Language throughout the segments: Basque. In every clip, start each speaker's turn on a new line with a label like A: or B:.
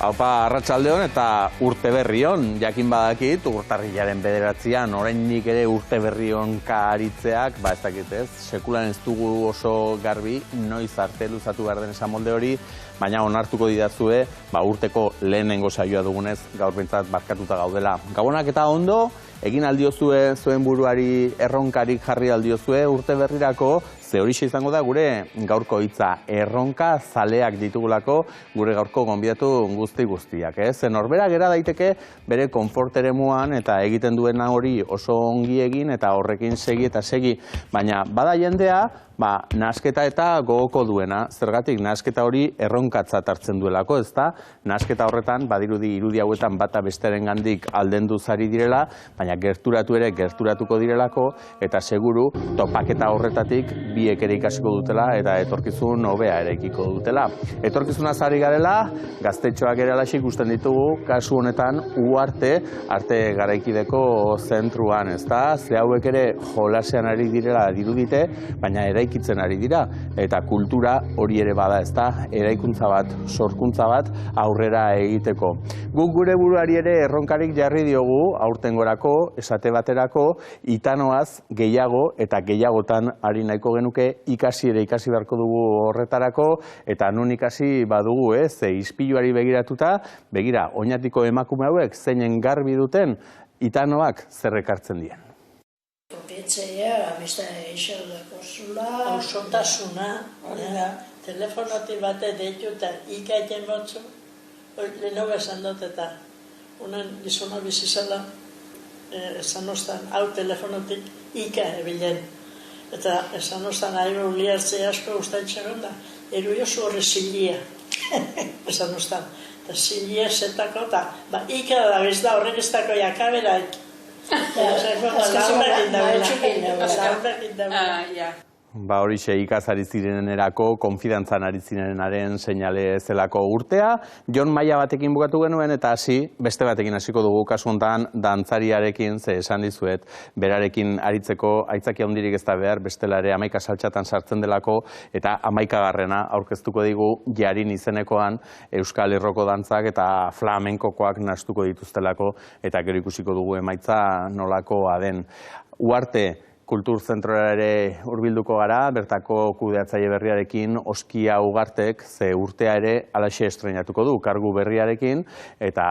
A: Haupa, arratsaldeon eta urte berrion, jakin badakit, urtarrilaren 9an, oraindik ere urte berrion aritzeak, ez dakit ez, sekulan ez dugu oso garbi, noiz arte luzatu behar den esan molde hori, baina onartuko didazue, urteko lehenengo saioa dugunez, gaur behintzat barkatuta gaudela. Gabonak eta ondo, egin aldiozue, zuen buruari erronkarik jarri aldiozue urte berrirako, ze horixe izango da gure gaurko hitza erronka zaleak ditugulako gure gaurko gonbidatu guztiak. Zen norbera gera daiteke bere konforteremuan eta egiten duena hori oso ongi egin eta horrekin segi eta segi, baina bada jendea, nahasketa eta gogoko duena, zergatik nahasketa hori erronkatzat hartzen duelako, ezta? Nahasketa horretan, badirudi irudi hauetan bata besteren gandik aldendu zari direla, baina gerturatu ere gerturatuko direlako, eta seguru topaketa horretatik biek ere ikasiko dutela eta etorkizun hobea ere ikiko dutela. Etorkizuna zari garela, gaztetxoak ere alaxik ikusten ditugu, kasu honetan Uarte, arte garaikideko zentruan, ezta? Ze hauek ere jolasean ari direla dirudite, baina eraikitzen ari dira, eta kultura hori ere bada, ezta? Eraikuntza bat, sorkuntza bat aurrera egiteko. Guk gure buruari ere erronkarik jarri diogu, aurtengorako, esate baterako, itanoaz gehiago eta gehiagotan ari nahiko genuke ikasi ere ikasi beharko dugu horretarako, eta nun ikasi badugu, ze ispiluari begiratuta, begira, oinatiko emakume hauek zeinen garbi duten itanoak zer ekartzen dien.
B: Etxea, amista eixaldako zula, osotasuna, telefonotik bate deitu eta ikaiten gotzu, lehenago esan dut eta unen gizona bizizala, esan ostan, hau telefonotik ika ebilen. Eta esan ostan, ahiru liartzea asko ustaitxeron da, eru jozu horre zilia, esan ostan. Eta zilia zetako eta, ika da bizda horrek ez dako jakaberaik.
A: Horixe ikazari zirenerako, konfidantzan ari zirenenaren seinale zelako urtea. Jon maila batekin bukatu genuen eta beste batekin hasiko dugu kasu honetan dantzariarekin, ze esan dizuet, berarekin aritzeko aitzaki handirik ez da behar, bestela ere 11 saltxatan sartzen delako, eta 11garrena aurkeztuko digu Jarin izenekoan Euskal Herroko dantzak eta flamenkokoak nahastuko dituztelako, eta gero ikusiko dugu emaitza nolakoa den. Uarte Kulturzentrora ere hurbilduko gara, bertako kudeatzaile berriarekin Oskia Ugartek, ze urtea ere alaxe estrenatuko du, kargu berriarekin, eta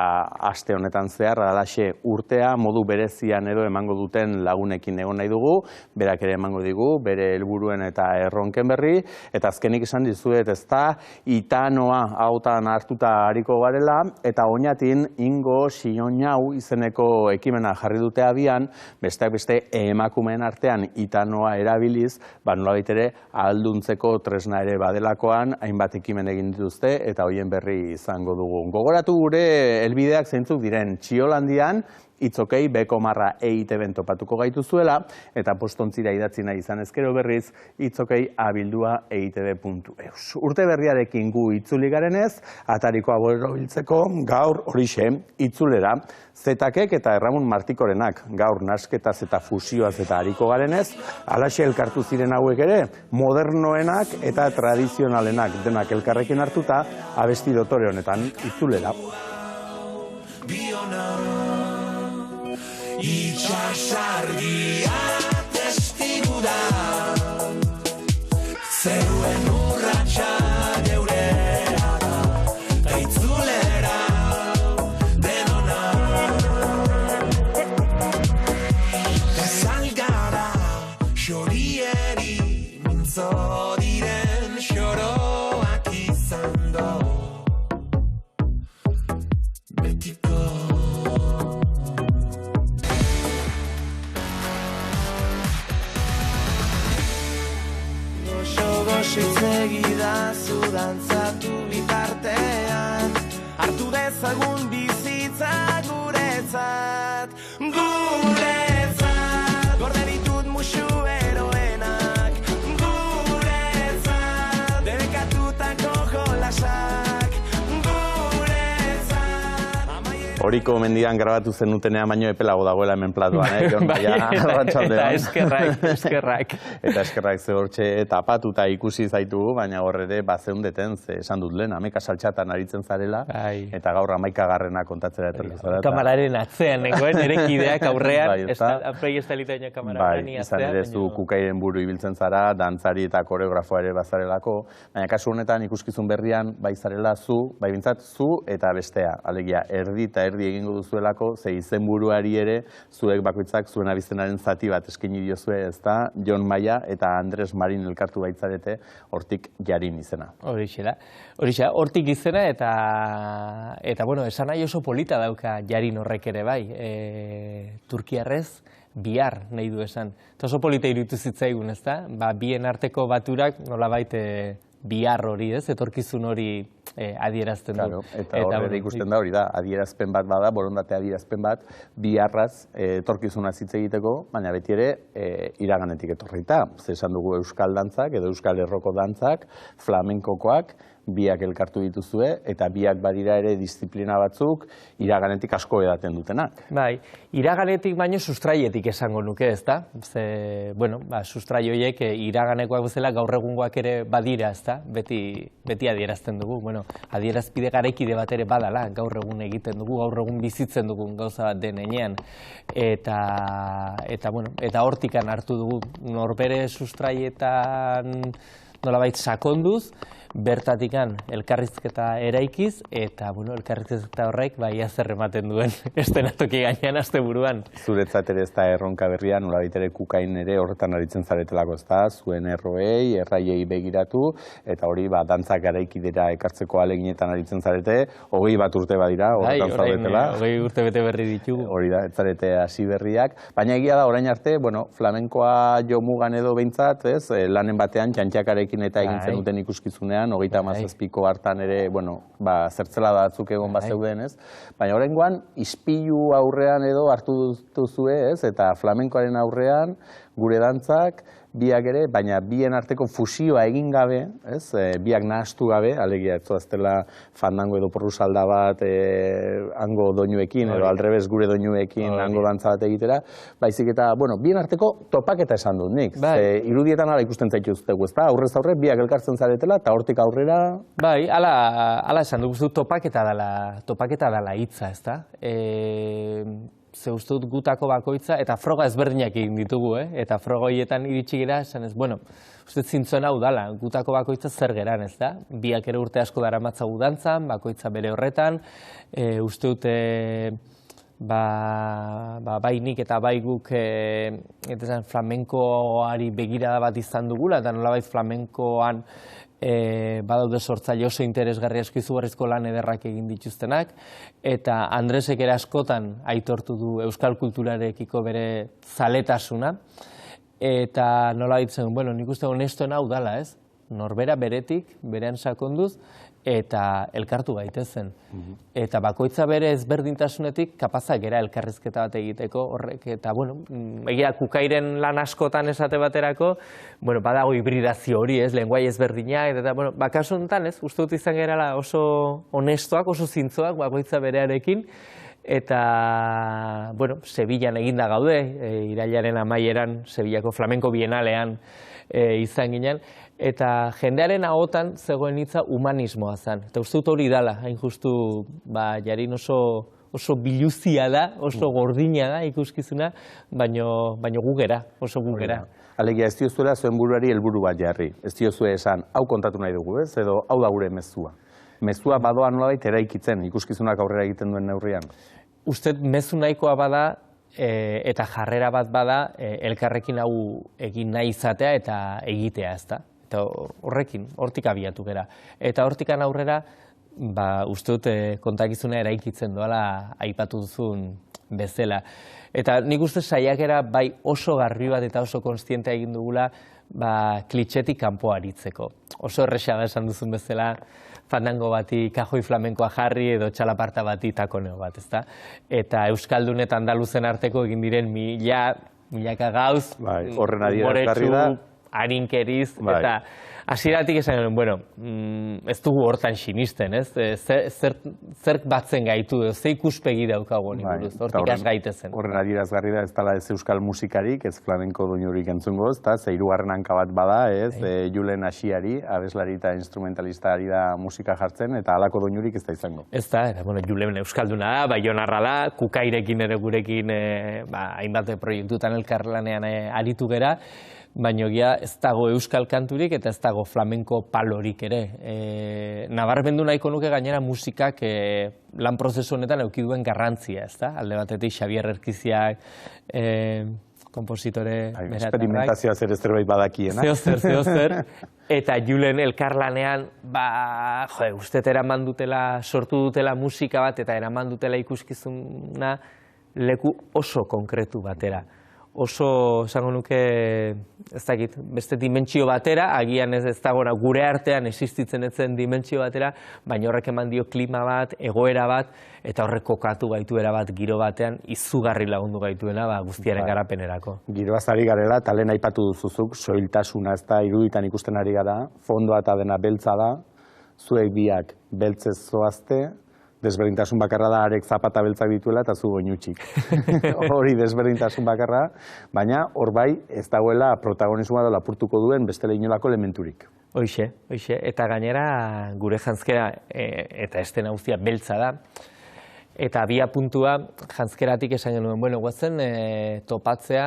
A: aste honetan zehar alaxe urtea modu berezian edo emango duten lagunekin egon nahi dugu, berak ere emango digu, bere helburuen eta erronken berri, eta azkenik esan dizuet ezta, itanoa hautan hartuta hariko garela, eta oinatin Ingo Sionau izeneko ekimena jarri dute abian, besteak beste emakumeen arte itanoa erabiliz, nolabait ere ahalduntzeko tresna ere badelakoan, hainbat ekimen egin dituzte eta hoien berri izango dugu. Gogoratu gure helbideak zeintzuk diren, Txiolandian, Itzokei Bekomarra EITB-en topatuko gaituzuela, eta postontzira idatzi nahi izan ezkero berriz, itzokei abildua eitb.eus. Urte berriarekin gu itzuli garenez, atarikoa borobiltzeko gaur horixe itzulera, Zetakek eta Erramun Martikorenak gaur nasketaz eta fusioaz eta hariko garenez, alaxe elkartu ziren hauek ere, modernoenak eta tradizionalenak denak elkarrekin hartuta, abesti dotore honetan itzulera.
C: Itxasargia testigu da, zeruen urratxa geurea da, eta itzulera denona. Salgara xorieri mintzo diren xoroak izan do, betiko. Zitzegida dantzatu bitartean, hartu dezagun bizitza guretzat, gorde ditut musu eroenak, guretzat, debekatutako jolasak, guretzat.
A: Horiko mendian grabatu zenutenean baino epelago dagoela hemen platuan, Jon Maia, arratsaldean.
D: Eta eskerrak.
A: Eta eskerrak ze hortxe tapatuta ikusi zaitugu, baina hor ere bazeundeten, ze esan dut lehen, 11 saltxatan aritzen zarela, eta gaur 11garrena kontatzera etorri zara.
D: Kamararen atzean, nengoen, nire kideak aurrean, aprei estalitaino kamararen atzean.
A: Izan ere zu kukairen buru ibiltzen zara, dantzari eta koreografoa ere bazarelako, baina kasu honetan ikuskizun berrian bai zarela zu, bai bintzat zu eta bestea, alegia erdi eta erdi egingo duzuelako, ze izenburuari ere zuek bakoitzak zuen abizenaren zati bat eskaini diozue, ezta, Jon Maia eta Andres Marin elkartu baitzarete, hortik Jarin izena.
D: Horixe, hortik izena eta bueno, esan nahi oso polita dauka Jarin horrek ere bai, turkiarrez, bihar nahi du esan. Eta oso polita iruditu zitzaigun, ezta? Bien arteko baturak nolabait bihar hori, ez? Etorkizun hori adierazten du.
A: Eta horre ikusten da hori da, adierazpen bat bada, borondate adierazpen bat, biharraz etorkizuna hitz egiteko, baina beti ere iraganetik etorrita. Esan dugu euskal dantzak edo euskal erroko dantzak, flamenkokoak, biak elkartu dituzue, eta biak badira ere disiplina batzuk iraganetik asko edaten dutenak.
D: Bai, iraganetik baino sustraietik esango nuke, ezta? Ze, bueno, sustraioiek iraganekoak bezala gaur egungoak ere badira, ezta? Beti adierazten dugu. Bueno, adierazpide garaikide bat ere badala, gaur egun egiten dugu, gaur egun bizitzen dugun gauza bat den heinean. Eta hortikan hartu dugu norbere sustraietan nolabait sakonduz, bertatikan elkarrizketa eraikiz, eta elkarrizketa horrek bai zer ematen duen estenatoki gainean asteburuan.
A: Zuretzat ere ez da erronka berria, nolabait ere kukain ere horretan aritzen zaretelako, ez da, zuen erroei, erraiei begiratu, eta hori dantzak garaikidera ekartzeko aleginetan aritzen zarete, 21 urte badira, horretan zaudetela.
D: 20 urte bete berri ditugu.
A: Hori da, ez zarete hasi berriak, baina egia da orain arte, flamenkoa jo mugan edo behintzat, ez, lanen batean txantxakarekin eta egin zenuten ikuskizunean, 37ko hartan ere, zertzela batzuk egon bazeuden, ez? Baina oraingoan, ispilu aurrean edo hartu duzue, ez? Eta flamenkoaren aurrean, gure dantzak, biak ere, baina bien arteko fusioa egin gabe, ez? Biak nahastu gabe, alegia ez zoaztela fandango edo porrusalda bat hango doinuekin, edo aldrebez gure doinuekin hango dantza bat egitera, baizik eta, bien arteko topaketa esan dut nik. Irudietan ala ikusten zaituztegu, ez da? Aurrez aurre, biak elkartzen zaretela, eta hortik aurrera...
D: Bai, ala esan dugu topaketa dela hitza, ez da? Ze uste dut gutako bakoitza, eta froga ezberdinak egin ditugu, eta froga horietan iritsi gira, esan ez, uste zintzen hau dala, gutako bakoitza zer geran, ez da? Biak ere urte asko daramatzagu dantzan, bakoitza bere horretan, uste dute, bai nik eta bai guk flamenkoari begirada bat izan dugula, eta nolabait flamenkoan badaude sortzaile oso interesgarri asko izugarrizko lan ederrak egin dituztenak, eta Andresek ere askotan aitortu du euskal kulturarekiko bere zaletasuna, eta nolabait zen, nik uste honestoen hau dala, ez? Norbera beretik, berean sakonduz, eta elkartu gaitezen. Eta bakoitza bere ezberdintasunetik kapazak era elkarrizketa bat egiteko horrek, eta egia kukairen lan askotan esate baterako, badago hibridazio hori, ez, lenguai ezberdinak, eta kasu honetan, ez, uste dut izan gerala oso honestoak, oso zintzoak bakoitza berearekin, eta, Sevillan eginda gaude, irailaren amaieran, Sevillako flamenko bienalean izan ginen, eta jendearen ahotan zegoen hitza humanismoa zen. Eta uste dut hori dala, hain justu, Jarin oso biluzia da, oso gordina da ikuskizuna, baino gugera, oso gugera.
A: Alegia, ez diozuela zuen buruari helburu bat jarri. Ez diozue esan, hau kontatu nahi dugu, ez? Edo hau da gure mezua. Mezua badoa nolabait eraikitzen, ikuskizunak aurrera egiten duen neurrian. Uste
D: mezu nahikoa bada, eta jarrera bat bada, elkarrekin hau egin nahi izatea eta egitea, ez da? Eta hortik abiatu gera. Eta hortikan aurrera, uste dut kontakizuna eraikitzen doala aipatu duzun bezala. Eta nik uste saiakera bai oso garbi bat eta oso konstientea egin dugula klitxetik kanpo aritzeko. Oso erresa da esan duzun bezala, fandango bati kajoi flamenkoa jarri edo txalaparta bati takoneo bat, ezta? Eta Euskaldun eta Andaluzen arteko egin diren milaka gauz,
A: horren adierazgarri da,
D: harinkeriz, eta hasieratik esan genuen, bueno, ez dugu hortan sinisten, ez? Zerk batzen gaitu, ze ikuspegi daukagu honi buruz, hortik az gaitezen.
A: Horren adierazgarri da ez dela ez euskal musikarik, ez flamenko doinurik entzungo, ez hirugarren hanka bat bada, ez, Julen Asiari, abeslari eta instrumentalistari da musika jartzen, eta halako doinurik ez da izango.
D: Ez da, eta bueno, Julen euskalduna da, Baionarra da, Kukairekin ere gurekin hainbat proiektutan elkarlanean aritu gera, baina ez dago euskal kanturik eta ez dago flamenko palorik ere. Nabarmendu nahiko nuke gainera musikak lan prozesu honetan eduki duen garrantzia, ez da? Alde batetik Xabier Erkiziak, kompositore...
A: Experimentazioa zer zerbait badakiena.
D: Zeozer. Eta Julen elkarlanean, ustet eraman dutela, sortu dutela musika bat eta eraman dutela ikuskizuna leku oso konkretu batera. Oso, esango nuke, ez dakit, beste dimentsio batera, agian ez dagoena gure artean existitzen etzen dimentsio batera, baina horrek eman dio klima bat, egoera bat, eta horrek kokatu gaituera bat giro batean izugarri lagundu gaituena guztiaren garapenerako.
A: Giroaz ari garela, eta lehen aipatu duzuzuk, soiltasuna ez da, iruditan ikusten ari gara, fondoa eta dena beltza da, zuek biak beltzez zoazte, desberdintasun bakarra da arek zapata beltzak dituela eta zu goinutxik. Hori desberdintasun bakarra, baina hor bai ez dagoela protagonismoa da lapurtuko duen bestela inolako elementurik.
D: Hoixe. Eta gainera gure janzkera eta estena guztia beltza da. Eta abia puntua janzkeratik esan genuen, bueno, guazen topatzea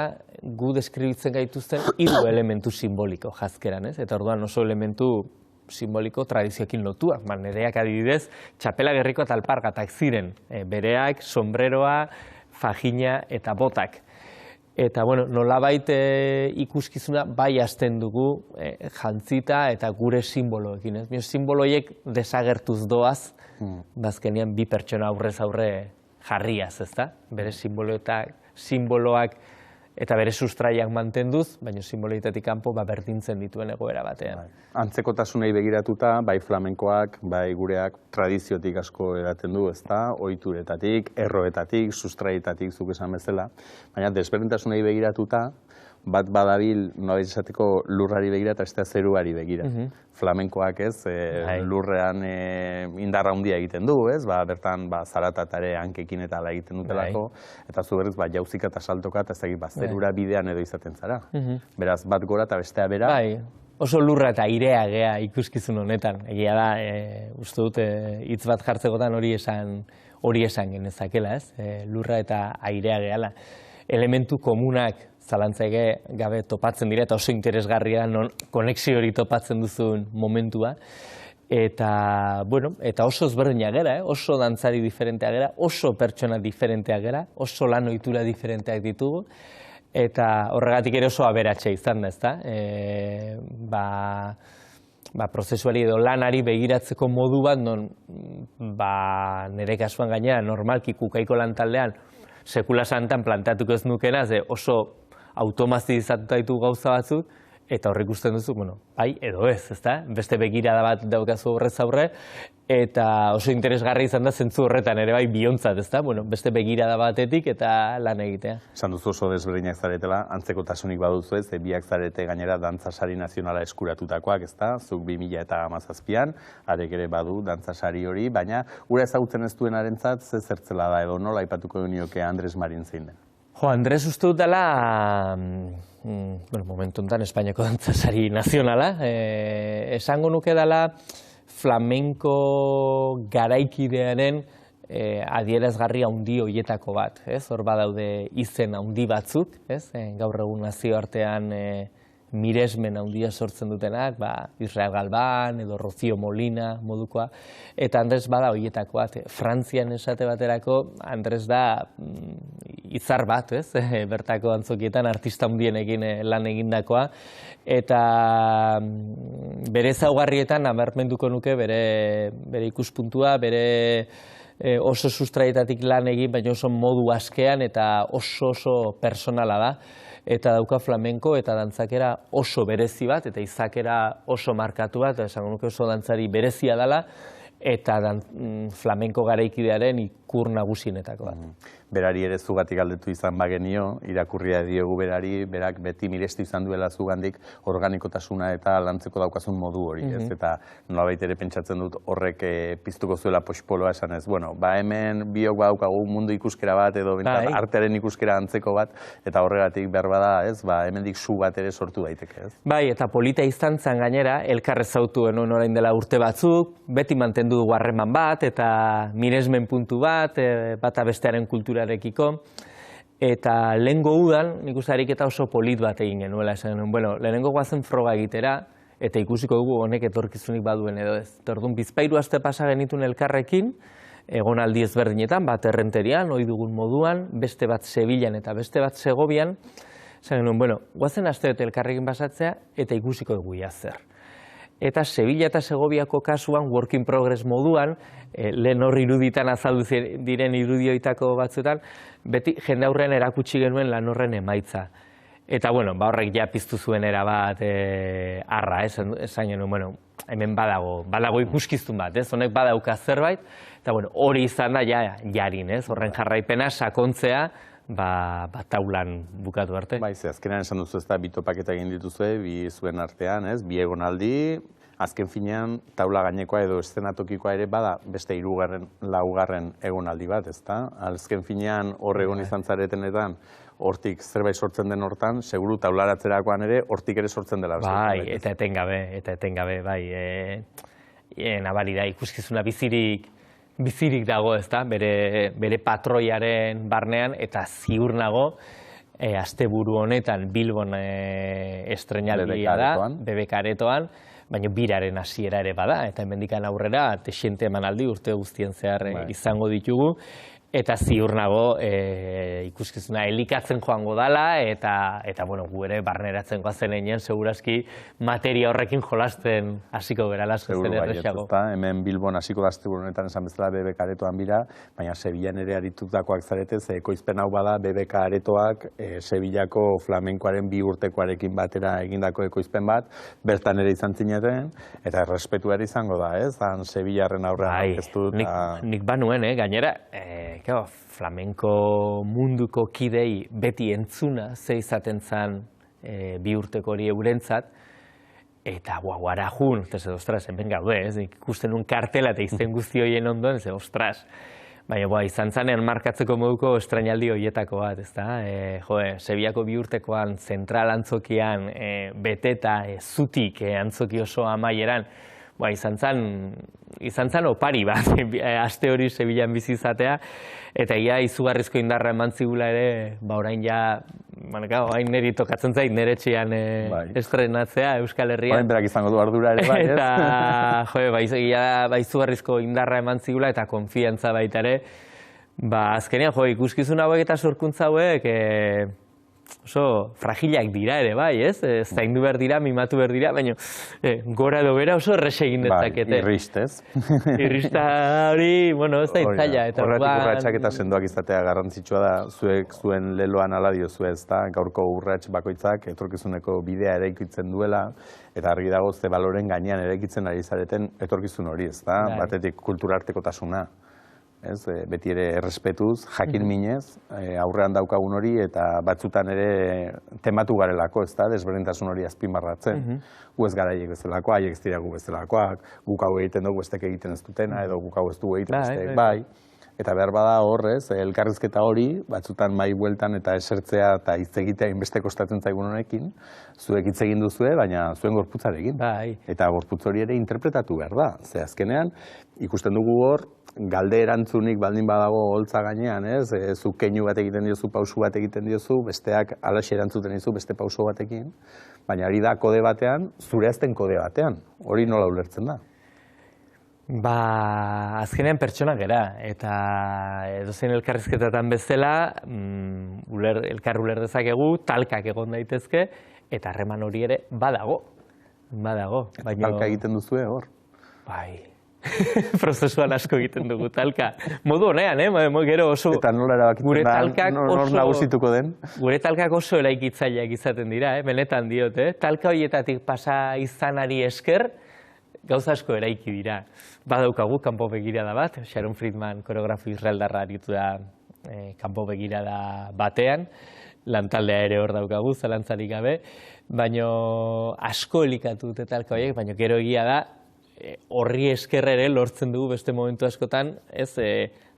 D: gu deskribitzen gaituzten 3 elementu simboliko janzkeran, ez? Eta orduan oso elementu simboliko tradizioekin lotua. Nereak adibidez, txapela gerriko eta alpargatak ziren. Bereak, sombreroa, fajina eta botak. Eta, bueno, nolabait ikuskizuna bai hasten dugu jantzita eta gure simboloekin. Simboloiek desagertuz doaz, bazkenean 2 pertsona aurrez aurre jarriaz, ezta? Bere simboloak eta bere sustraiak mantenduz, baina simboloitatik kanpo berdintzen dituen egoera batean.
A: Antzekotasunei begiratuta, bai flamenkoak, bai gureak tradiziotik asko edaten du, ezta? Ohituretatik, erroetatik, sustraietatik, zuk esan bezala. Baina desberdintasunei begiratuta, bat badabil, nolabait esateko lurrari begira eta beste zeruari begira. Flamenkoak ez, lurrean indarra handia egiten du, ez? Bertan zaratatare hankekin eta ala egiten dutelako, eta zu berriz jauzika eta saltoka eta zerura bidean edo izaten zara. Beraz, bat gora eta bestea bera.
D: Oso lurra eta airea gea ikuskizun honetan. Egia da, uste dut, hitz bat jartzekotan hori esan genezakela, ez? Lurra eta airea gehala. Elementu komunak zalantzaike gabe topatzen dira eta oso interesgarria non konexio hori topatzen duzun momentua. Eta, bueno, eta oso ezberdina gera, oso dantzari diferentea gera, oso pertsona diferentea gera, oso lan ohitura diferenteak ditugu. Eta horregatik ere oso aberatsa izan da, ezta? Prozesuari edo lanari begiratzeko modu bat, non nire kasuan gainera normalki Kukaiko lantaldean sekula santan planteatuko ez nukena, oso automatizatuta ditu gauza batzuk, eta horrek ikusten duzu, bai edo ez, ezta? Beste begirada bat daukazu horrez aurre, eta oso interesgarri izan da zentzu horretan ere bai biontzat, ezta? Beste begirada batetik eta lan egitea.
A: Esan duzu oso desberdinak zaretela, antzekotasunik baduzu ez, biak zarete gainera dantzasari nazionala eskuratutakoak, ezta? Zuk 2017an, arek ere badu dantzasari hori, baina ura ezagutzen ez duenarentzat ze zertzela da edo nola aipatuko nioke Andres Marin zein den?
D: Andres uste dut dela, momentu honetan Espainiako dantzasari nazionala, esango nuke dela flamenko garaikidearen adierazgarri handi horietako bat. Hor badaude izen handi batzuk, gaur egun nazioartean miresmen handia sortzen dutenak, Israel Galban edo Rocío Molina modukoa, eta Andres bada horietako bat. Frantzian esate baterako, Andres da izar bat, bertako antzokietan artista handienekin lan egindakoa, eta bere ezaugarrietan nabarmenduko nuke bere ikuspuntua, bere oso sustraietatik lan egin, baina oso modu askean eta oso personala da. Eta dauka flamenko eta dantzakera oso berezi bat, eta izakera oso markatu bat, esango nuke oso dantzari berezia dela, eta flamenko garaikidearen ikur nagusienetako bat.
A: Berari ere zugatik galdetu izan bagenio, irakurria diogu berari, berak beti mirestu izan duela zugandik organikotasuna eta lantzeko daukazun modu hori, ez? Eta nolabait ere pentsatzen dut horrek piztuko zuela poxpoloa esanez. Bueno, hemen biok badaukagu mundu ikuskera bat edo artearen ikuskera antzeko bat, eta horregatik behar bada, ez? Hemendik su bat ere sortu daiteke, ez?
D: Bai, eta polita izan zen gainera, elkar ezautu genuen orain dela urte batzuk, beti mantendu dugu harreman bat, eta miresmen puntu bat, bata bestearen kulturarekiko, eta lehengo udan, nik uste ariketa oso polit bat egin genuela, esan genuen, bueno, lehenengo guazen froga egitera, eta ikusiko dugu honek etorkizunik baduen edo ez. Orduan, bizpahiru aste pasa genituen elkarrekin, egonaldi ezberdinetan, bat Errenterian, ohi dugun moduan, beste bat Sevillan eta beste bat Segovian, esan genuen, bueno, guazen aste bat elkarrekin pasatzea, eta ikusiko dugu zer. Eta Sevilla eta Segoviako kasuan, work in progress moduan, lehen hor iruditan azaldu diren irudioitako batzuetan, beti jende aurrean erakutsi genuen lan horren emaitza. Eta, bueno, horrek ja piztu zuen erabat arra, esan genuen, bueno, hemen badago ikuskiztun bat, honek badauka zerbait, eta, bueno, hori izan da jarin, horren jarraipena, sakontzea, taulan bukatu arte.
A: Ze, azkenean esan duzu ez da, bi topaketa egin dituzue, bi zuen artean, bi egonaldi, azken finean taula gainekoa edo eszenatokikoa ere bada beste 3., 4. egonaldi bat, ez da? Azken finean hor egon izan zaretenetan, hortik zerbait sortzen den hortan, seguru taularatzerakoan ere, hortik ere sortzen dela.
D: Bai, eta etengabe, bai. Nabari da, ikuskizuna bizirik dago, ez da, bere patroiaren barnean, eta ziur nago, asteburu honetan Bilbon estrenaldia da, BBK Aretoan, baina biraren hasiera ere bada, eta hemendikan aurrera, texente emanaldi urte guztien zehar izango ditugu, eta ziur nago ikuskizuna elikatzen joango dala, eta bueno, gu ere barneratzen goazen egin, segurazki materia horrekin jolasten hasiko gerala zen errexago.
A: Hemen Bilbon hasiko da asteburu honetan esan bezala BBK Aretoan bira, baina Sevillan ere aritutakoak zarete, ze ekoizpen hau bada BBK Aretoak Sevillako flamenkoaren 2 urtekoarekin batera egindako ekoizpen bat, bertan ere izan zineten, eta errespetuari izango da, ez? Sevillarren aurrean aurkeztu.
D: Nik banuen, gainera, flamenko munduko kidei beti entzuna ze izaten zen 2 urteko hori eurentzat, eta guarajun, ostras, hemen gaude, ikusten un kartela eta izen guzti horien ondoen, ostras, baina izan zanean markatzeko moduko estrainaldi horietako bat, ez da? Sevillako 2 urtekoan, zentral antzokian, beteta, zutik antzoki oso amaieran, izan zan opari bat, aste hori Sevillan bizi izatea, eta izugarrizko indarra eman zigula ere, orain hain niri tokatzen zait, nire etxean estrenatzea Euskal Herrian.
A: Orain berak izango du ardura ere, bai, ez?
D: Eta izugarrizko indarra eman zigula, eta konfiantza baita ere, azkenean, ikuskizun hauek eta sorkuntza hauek, oso fragilak dira ere, bai, ez? Zaindu behar dira, mimatu behar dira, baina gora edo bera oso errexe egin dezakete.
A: Irristez.
D: Irrista hori, bueno, ez da itzaila.
A: Horretik urratxak eta sendoak izatea garrantzitsua da, zuek zuen leloan ala diozue, ez da, gaurko urratx bakoitzak etorkizuneko bidea eraikitzen duela, eta argi dago ze baloren gainean eraikitzen ari zareten etorkizun hori, ez da, batetik kulturartekotasuna. Beti ere errespetuz, jakin minez, aurrean daukagun hori, eta batzutan ere tematu garelako, ez da, desberdintasun hori azpimarratzen. Gu ez garaiek bezalakoa, haiek ez dira gu bezalakoak, guk hau egiten dugu, bestek egiten ez dutena, edo guk hau ez dugu egiten bestek, bai. Eta behar bada horrez, elkarrizketa hori, batzutan mai bueltan eta esertzea eta hitz egitea inbeste kostatzen zaigun honekin, zuek hitz egin duzue, baina zuen gorputzarekin. Eta gorputz hori ere interpretatu behar da. Ze azkenean, ikusten dugu hor, galde erantzunik baldin badago holtza gainean, ez? Zu keinu bat egiten diozu, pausu bat egiten diozu, besteak alaxe erantzuten dizu beste pauso batekin, baina hori da kode batean, zure azten kode batean. Hori nola ulertzen da?
D: Azkenean pertsona gera, eta edozein elkarrizketatan bezala, elkar uler dezakegu, talkak egon daitezke, eta harreman hori ere badago.
A: Talka egiten duzue hor?
D: Bai. Prozesuan asko egiten dugu talka. Modu honean, gero oso...
A: Eta nola erabakitzen da, nor nagusituko den?
D: Gure talkak oso eraikitzaileak izaten dira, benetan diot, talka horietatik pasa izanari esker, gauza asko eraiki dira. Badaukagu kanpo begirada bat, Sharon Friedman koreografo israeldarra aritu da kanpo begirada batean, lantaldea ere hor daukagu, zalantzarik gabe, baino asko elikatu dute talka horiek, baino gero egia da, horri esker ere lortzen dugu beste momentu askotan, ez,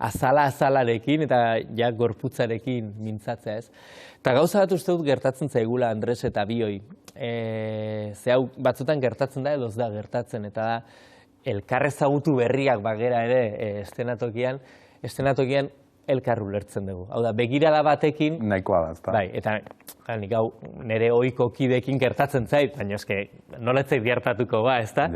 D: azalarekin eta ja gorputzarekin mintzatzea, ez. Eta gauza bat uste dut gertatzen zaigula Andres eta bioi. Ze hau batzutan gertatzen da edo ez da gertatzen, eta da elkar ezagutu berriak bagera ere eszenatokian elkar ulertzen dugu. Hau da, begirada batekin...
A: Nahikoa da, ezta?
D: Bai, eta nik hau nire ohiko kideekin gertatzen zait, baina eske nola ez zait gertatuko ba, ezta?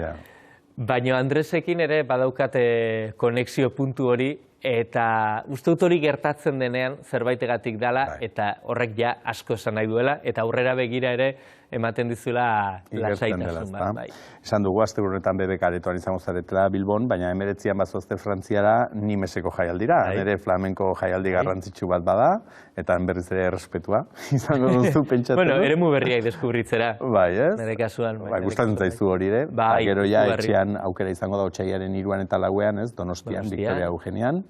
D: Baina Andresekin ere badaukate konexio puntu hori, eta uste dut hori gertatzen denean zerbaitegatik dela, eta horrek ja asko esan nahi duela, eta aurrera begira ere ematen dizuela lasaitasun bat. Bai.
A: Esan dugu, aste horretan bebek aretoan izango zaretela Bilbon, baina 19an bazoazte Frantziara Nimeseko jaialdira. Nire flamenko jaialdi garrantzitsu bat bada, eta berriz ere errespetua izango duzu pentsatzen.
D: Bueno, eremu berriak deskubritzera.
A: Bai, ez?
D: Nire kasuan.
A: Bai, gustatzen zaizu hori ere. Gero ja etxean aukera izango da otsailaren 3 eta 4, ez? Donostian, Victoria Eugenian.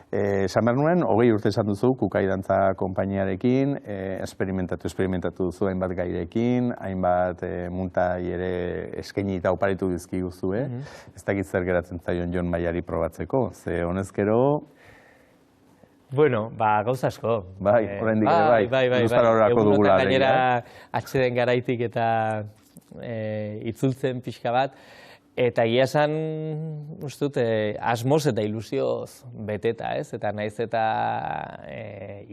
A: Esan behar nuen, 20 urte esan duzu, Kukai Dantza konpainiarekin, esperimentatu duzu hainbat gairekin, hainbat muntai ere eskaini eta oparitu dizkiguzu, ez dakit zer geratzen zaion Jon Maiari probatzeko, ze honezkero...
D: Bueno, gauza asko.
A: Bai, oraindik ere bai, guztara horako dugula.
D: Gainera, atxeden garaitik eta itzultzen pixka bat, eta egia esan, uste dut, asmoz eta ilusioz beteta, ez? Eta naiz eta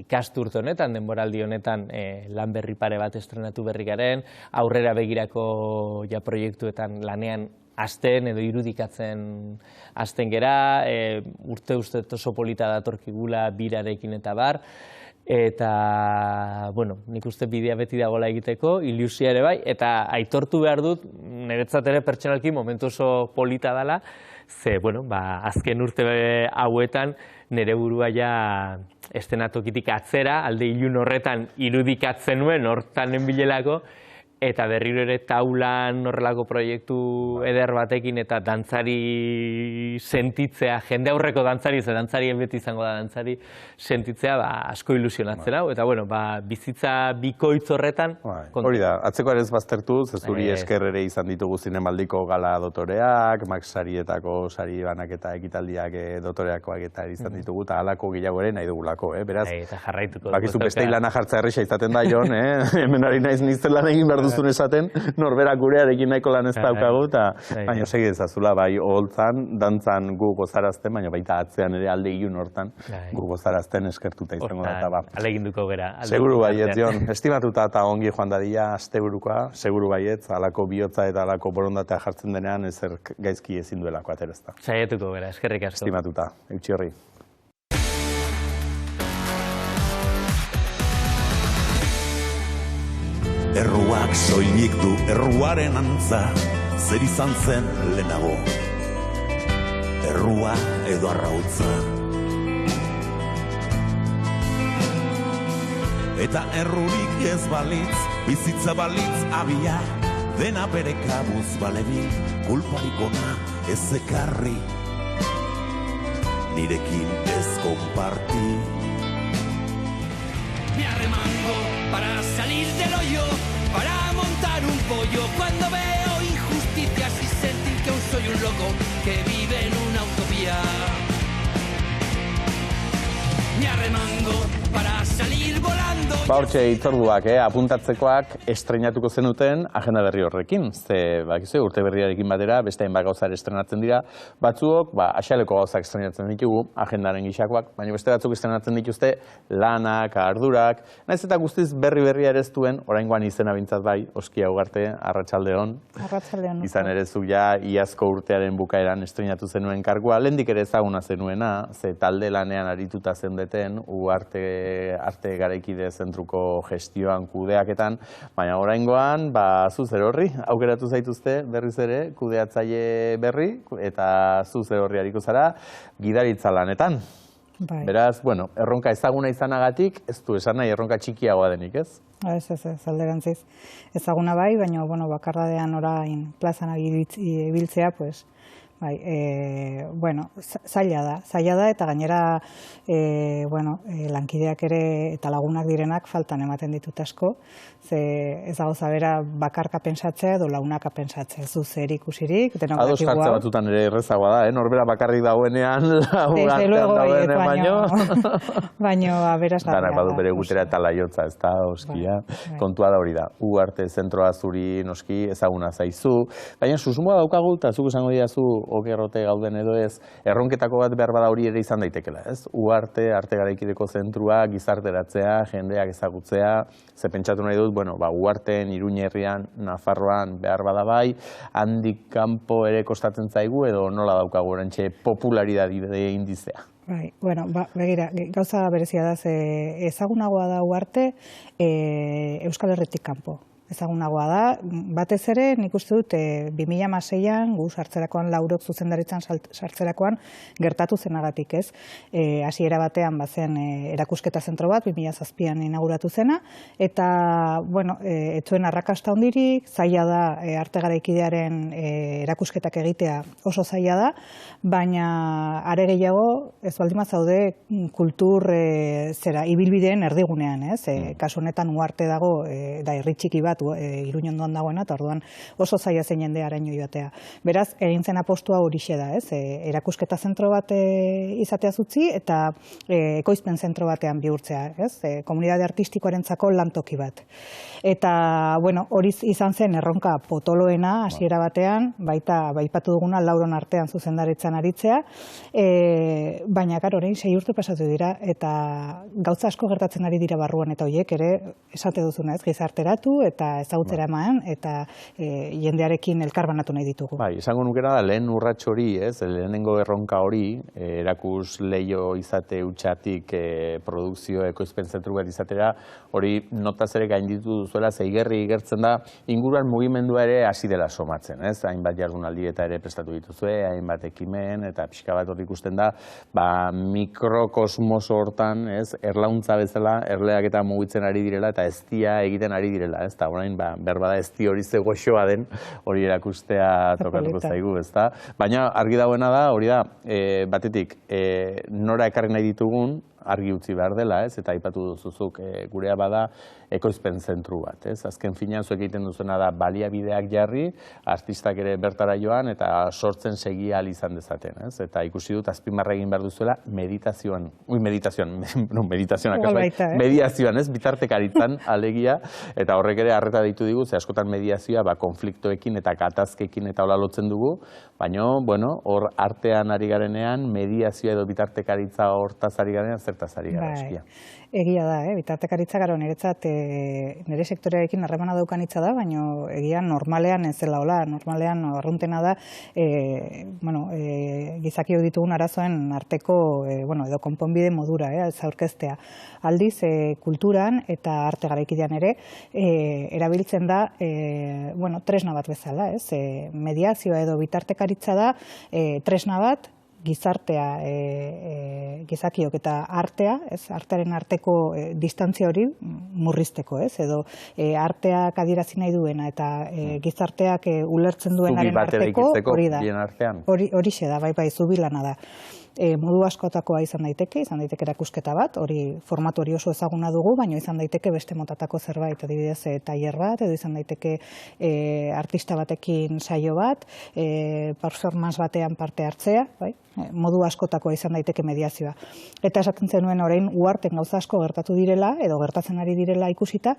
D: ikasturte honetan, denboraldi honetan, lan berri pare bat estrenatu berri garen, aurrera begirako proiektuetan lanean hasten edo irudikatzen hasten gera, urte oso polita datorkigula birarekin eta bar, eta, bueno, nik uste bidea beti dagoela egiteko, ilusia ere bai, eta aitortu behar dut, niretzat ere pertsonalki momentu oso polita dela, ze, bueno, azken urte hauetan nire burua ja eszenatokitik atzera, alde ilun horretan irudikatzen nuen, hortan enbilelako, eta berriro ere taulan horrelako proiektu eder batekin eta dantzari sentitzea, jende aurreko dantzari, ze dantzari beti izango da dantzari, sentitzea asko ilusionatzen hau, eta bueno, bizitza bikoitz horretan...
A: Hori da, atzeko ere ez baztertuz, ez zuri esker ere izan ditugu zinemaldiko gala dotoreak, Max Sarietako sari banaketa ekitaldiak dotoreakoak eta izan ditugu, eta halako gehiago ere nahi dugulako, beraz...
D: Eta jarraituko.
A: Bakizu beste hilana jartza errisa izaten da, Jon, hemen ari naiz nizten lan egin behar duzun esaten, norberak gurearekin nahiko lan ez daukagu, eta baina segi ezazula, bai, oholtzan, dantzan gu gozarazten, baina baita atzean ere alde ilun hortan, gu gozarazten eskertuta izango da, eta ba.
D: Aleginduko gara.
A: Seguru baiet, Jon, estimatuta eta ongi joan dadila asteburukoa, seguru baiet, alako bihotza eta alako borondatea jartzen denean, ezer gaizki ezin duelako aterezta.
D: Saiatuko gara, eskerrik asko.
A: Estimatuta, eutxi horri.
E: Erruak soilik du erruaren antza, zer izan zen lehenago. Errua edo arrautza. Eta errurik ez balitz, bizitza balitz abia, dena bere kabuz balebi, kulparik ona ez ekarri, nirekin ez konparti.
C: Me arremango para salir del hoyo, para montar un pollo cuando veo injusticias y sentir que aún soy un loco que vive en una utopía. Me arremango para salir volando.
A: Hortxe hitzorduak, apuntatzekoak estrenatuko zenuten agenda berri horrekin. Ze, bakizu, urte berriarekin batera, beste hainbat gauzak estrenatzen dira. Batzuok, axaleko gauzak estrenatzen ditugu, agendaren gixakoak, baina beste batzuk estrenatzen dituzte lanak, ardurak. Naiz eta guztiz berria ere ez duen, oraingoan izena bintzat bai, Oskia Ugarte, arratsaldeon.
F: Arratsaldeon.
A: Izan ere zuk ja iazko urtearen bukaeran estrenatu zenuen kargua, lehendik ere ezaguna zenuena, ze talde lanean arituta zendeten, arte garaikide zentruko gestioan kudeaketan, baina oraingoan, zu zer horri, aukeratu zaituzte berriz ere, kudeatzaile berri, eta zu zer horri hariko zara, gidaritza lanetan. Beraz, bueno, erronka ezaguna izanagatik, ez du esan nahi erronka txikiagoa denik, ez?
F: Ez, alderantziz. Ezaguna bai, baina, bakardadean orain plazan ibiltzea, pues, bai, zaila da, eta gainera, lankideak ere eta lagunak direnak faltan ematen ditut asko, ze ez dago zabera bakarka pentsatzea edo launaka pentsatzea, ez du zer ikusirik, denok
A: Ados
F: dakigu
A: jartze batutan ere errezagoa da, norbera bakarrik dagoenean, lagunartean dagoenean,
F: baino aberasgarria.
A: Danak badu bere gutera eta laiotza, ez da, oskia, kontua da hori da. Ugarte zentroa zuri noski ezaguna zaizu, baina susmoa daukagu, eta zuk esango didazu, okerrote gauden edo ez, erronketako bat behar bada hori ere izan daitekela, ez? Ugarte, arte garaikideko zentrua, gizarteratzea, jendeak ezagutzea, ze pentsatu nahi dut, Ugarten, Iruñerrian, Nafarroan behar bada bai, handik kanpo ere kostatzen zaigu edo nola daukagu orantxe popularidade indizea?
F: Bai, begira, gauza berezia da, ezagunagoa da Ugarte Euskal Herritik kanpo. Ezagunagoa da, batez ere, nik uste dut, 2006an, gu sartzerakoan, laurok zuzendaritzan sartzerakoan, gertatu zenagatik, ez? Hasiera batean, bazen erakusketa zentro bat, 2007an inauguratu zena, eta, etzuen arrakasta hondirik, zaila da, arte garaikidearen erakusketak egitea oso zaila da, baina are gehiago, ez baldin zaude, kultur ibilbideen erdigunean, ez? Kasu honetan, Ugarte dago, da herri txiki bat, Iruñondoan dagoena, eta orduan oso zaila zen jendea araño joatea. Beraz, egin zen apostua horixe da, ez? Erakusketa zentro bat izatea zutzi, eta ekoizpen zentro batean bihurtzea, ez? Komunitate artistikoarentzako lantoki bat. Eta, hori izan zen erronka potoloena, hasiera batean, baita baipatu duguna lauron artean zuzendaritzan aritzea, baina, orain 6 urte pasatu dira, eta gauza asko gertatzen ari dira barruan, eta horiek ere, esate duzuna, ez? Gizarteratu, eta ezagutzera eman, eta jendearekin elkarbanatu nahi ditugu.
A: Bai, esango nukera da, lehen urrats hori, ez, lehenengo erronka hori, erakus leio izate utxatik produkzio ekoizpen zentru bat izatera, hori notaz ere gainditu duzuela, zeigerri igertzen da, inguruan mugimendua ere hasi dela somatzen, ez, hainbat jardunaldi eta ere prestatu dituzue, hainbat ekimen, eta pixka bat hori ikusten da, mikrokosmoso hortan, ez, erlauntza bezala, erleak eta mugitzen ari direla, eta eztia egiten ari direla, ez, eta orain, berbada ezti hori ze goxoa den, hori erakustea tokatuko zaigu, ez da? Baina argi dagoena da, hori da, batetik, nora ekarri nahi ditugun, argi utzi behar dela, ez? Eta aipatu duzuzuk gurea bada ekoizpen zentru bat, ez? Azken finean zuek egiten duzuna da baliabideak jarri, artistak ere bertara joan eta sortzen segi ahal izan dezaten, ez? Eta ikusi dut azpimarra egin behar duzuela meditazioan, mediazioan, ez? Bitartekaritzan alegia, eta horrek ere harreta ditu digu, ze askotan mediazioa konfliktoekin eta gatazkekin eta hola lotzen dugu, baina, hor artean ari garenean, mediazioa edo bitartekaritza hortaz ari garenean, zertaz ari gara, eskia.
F: Egia da, bitartekaritza gero niretzat nire sektorearekin harremana daukan hitza da, baina egia normalean ez dela hola, normalean arruntena da gizakiok ditugun arazoen arteko edo konponbide modura, ez aurkeztea. Aldiz, kulturan eta arte garaikidean ere erabiltzen da tresna bat bezala, ez? Mediazioa edo bitartekaritza da tresna bat, gizartea, gizakiok eta artea, artearen arteko distantzia hori murrizteko, edo arteak adierazi nahi duena eta gizarteak ulertzen duenaren arteko hori da. Horixe da, bai, zubilana da. Modu askotakoa izan daiteke erakusketa bat, hori formatu hori oso ezaguna dugu, baina izan daiteke beste motatako zerbait, adibidez tailer bat, edo izan daiteke artista batekin saio bat, performance batean parte hartzea, modu askotakoa izan daiteke mediazioa. Eta esaten zenuen orain Ugarten gauza asko gertatu direla, edo gertatzen ari direla ikusita,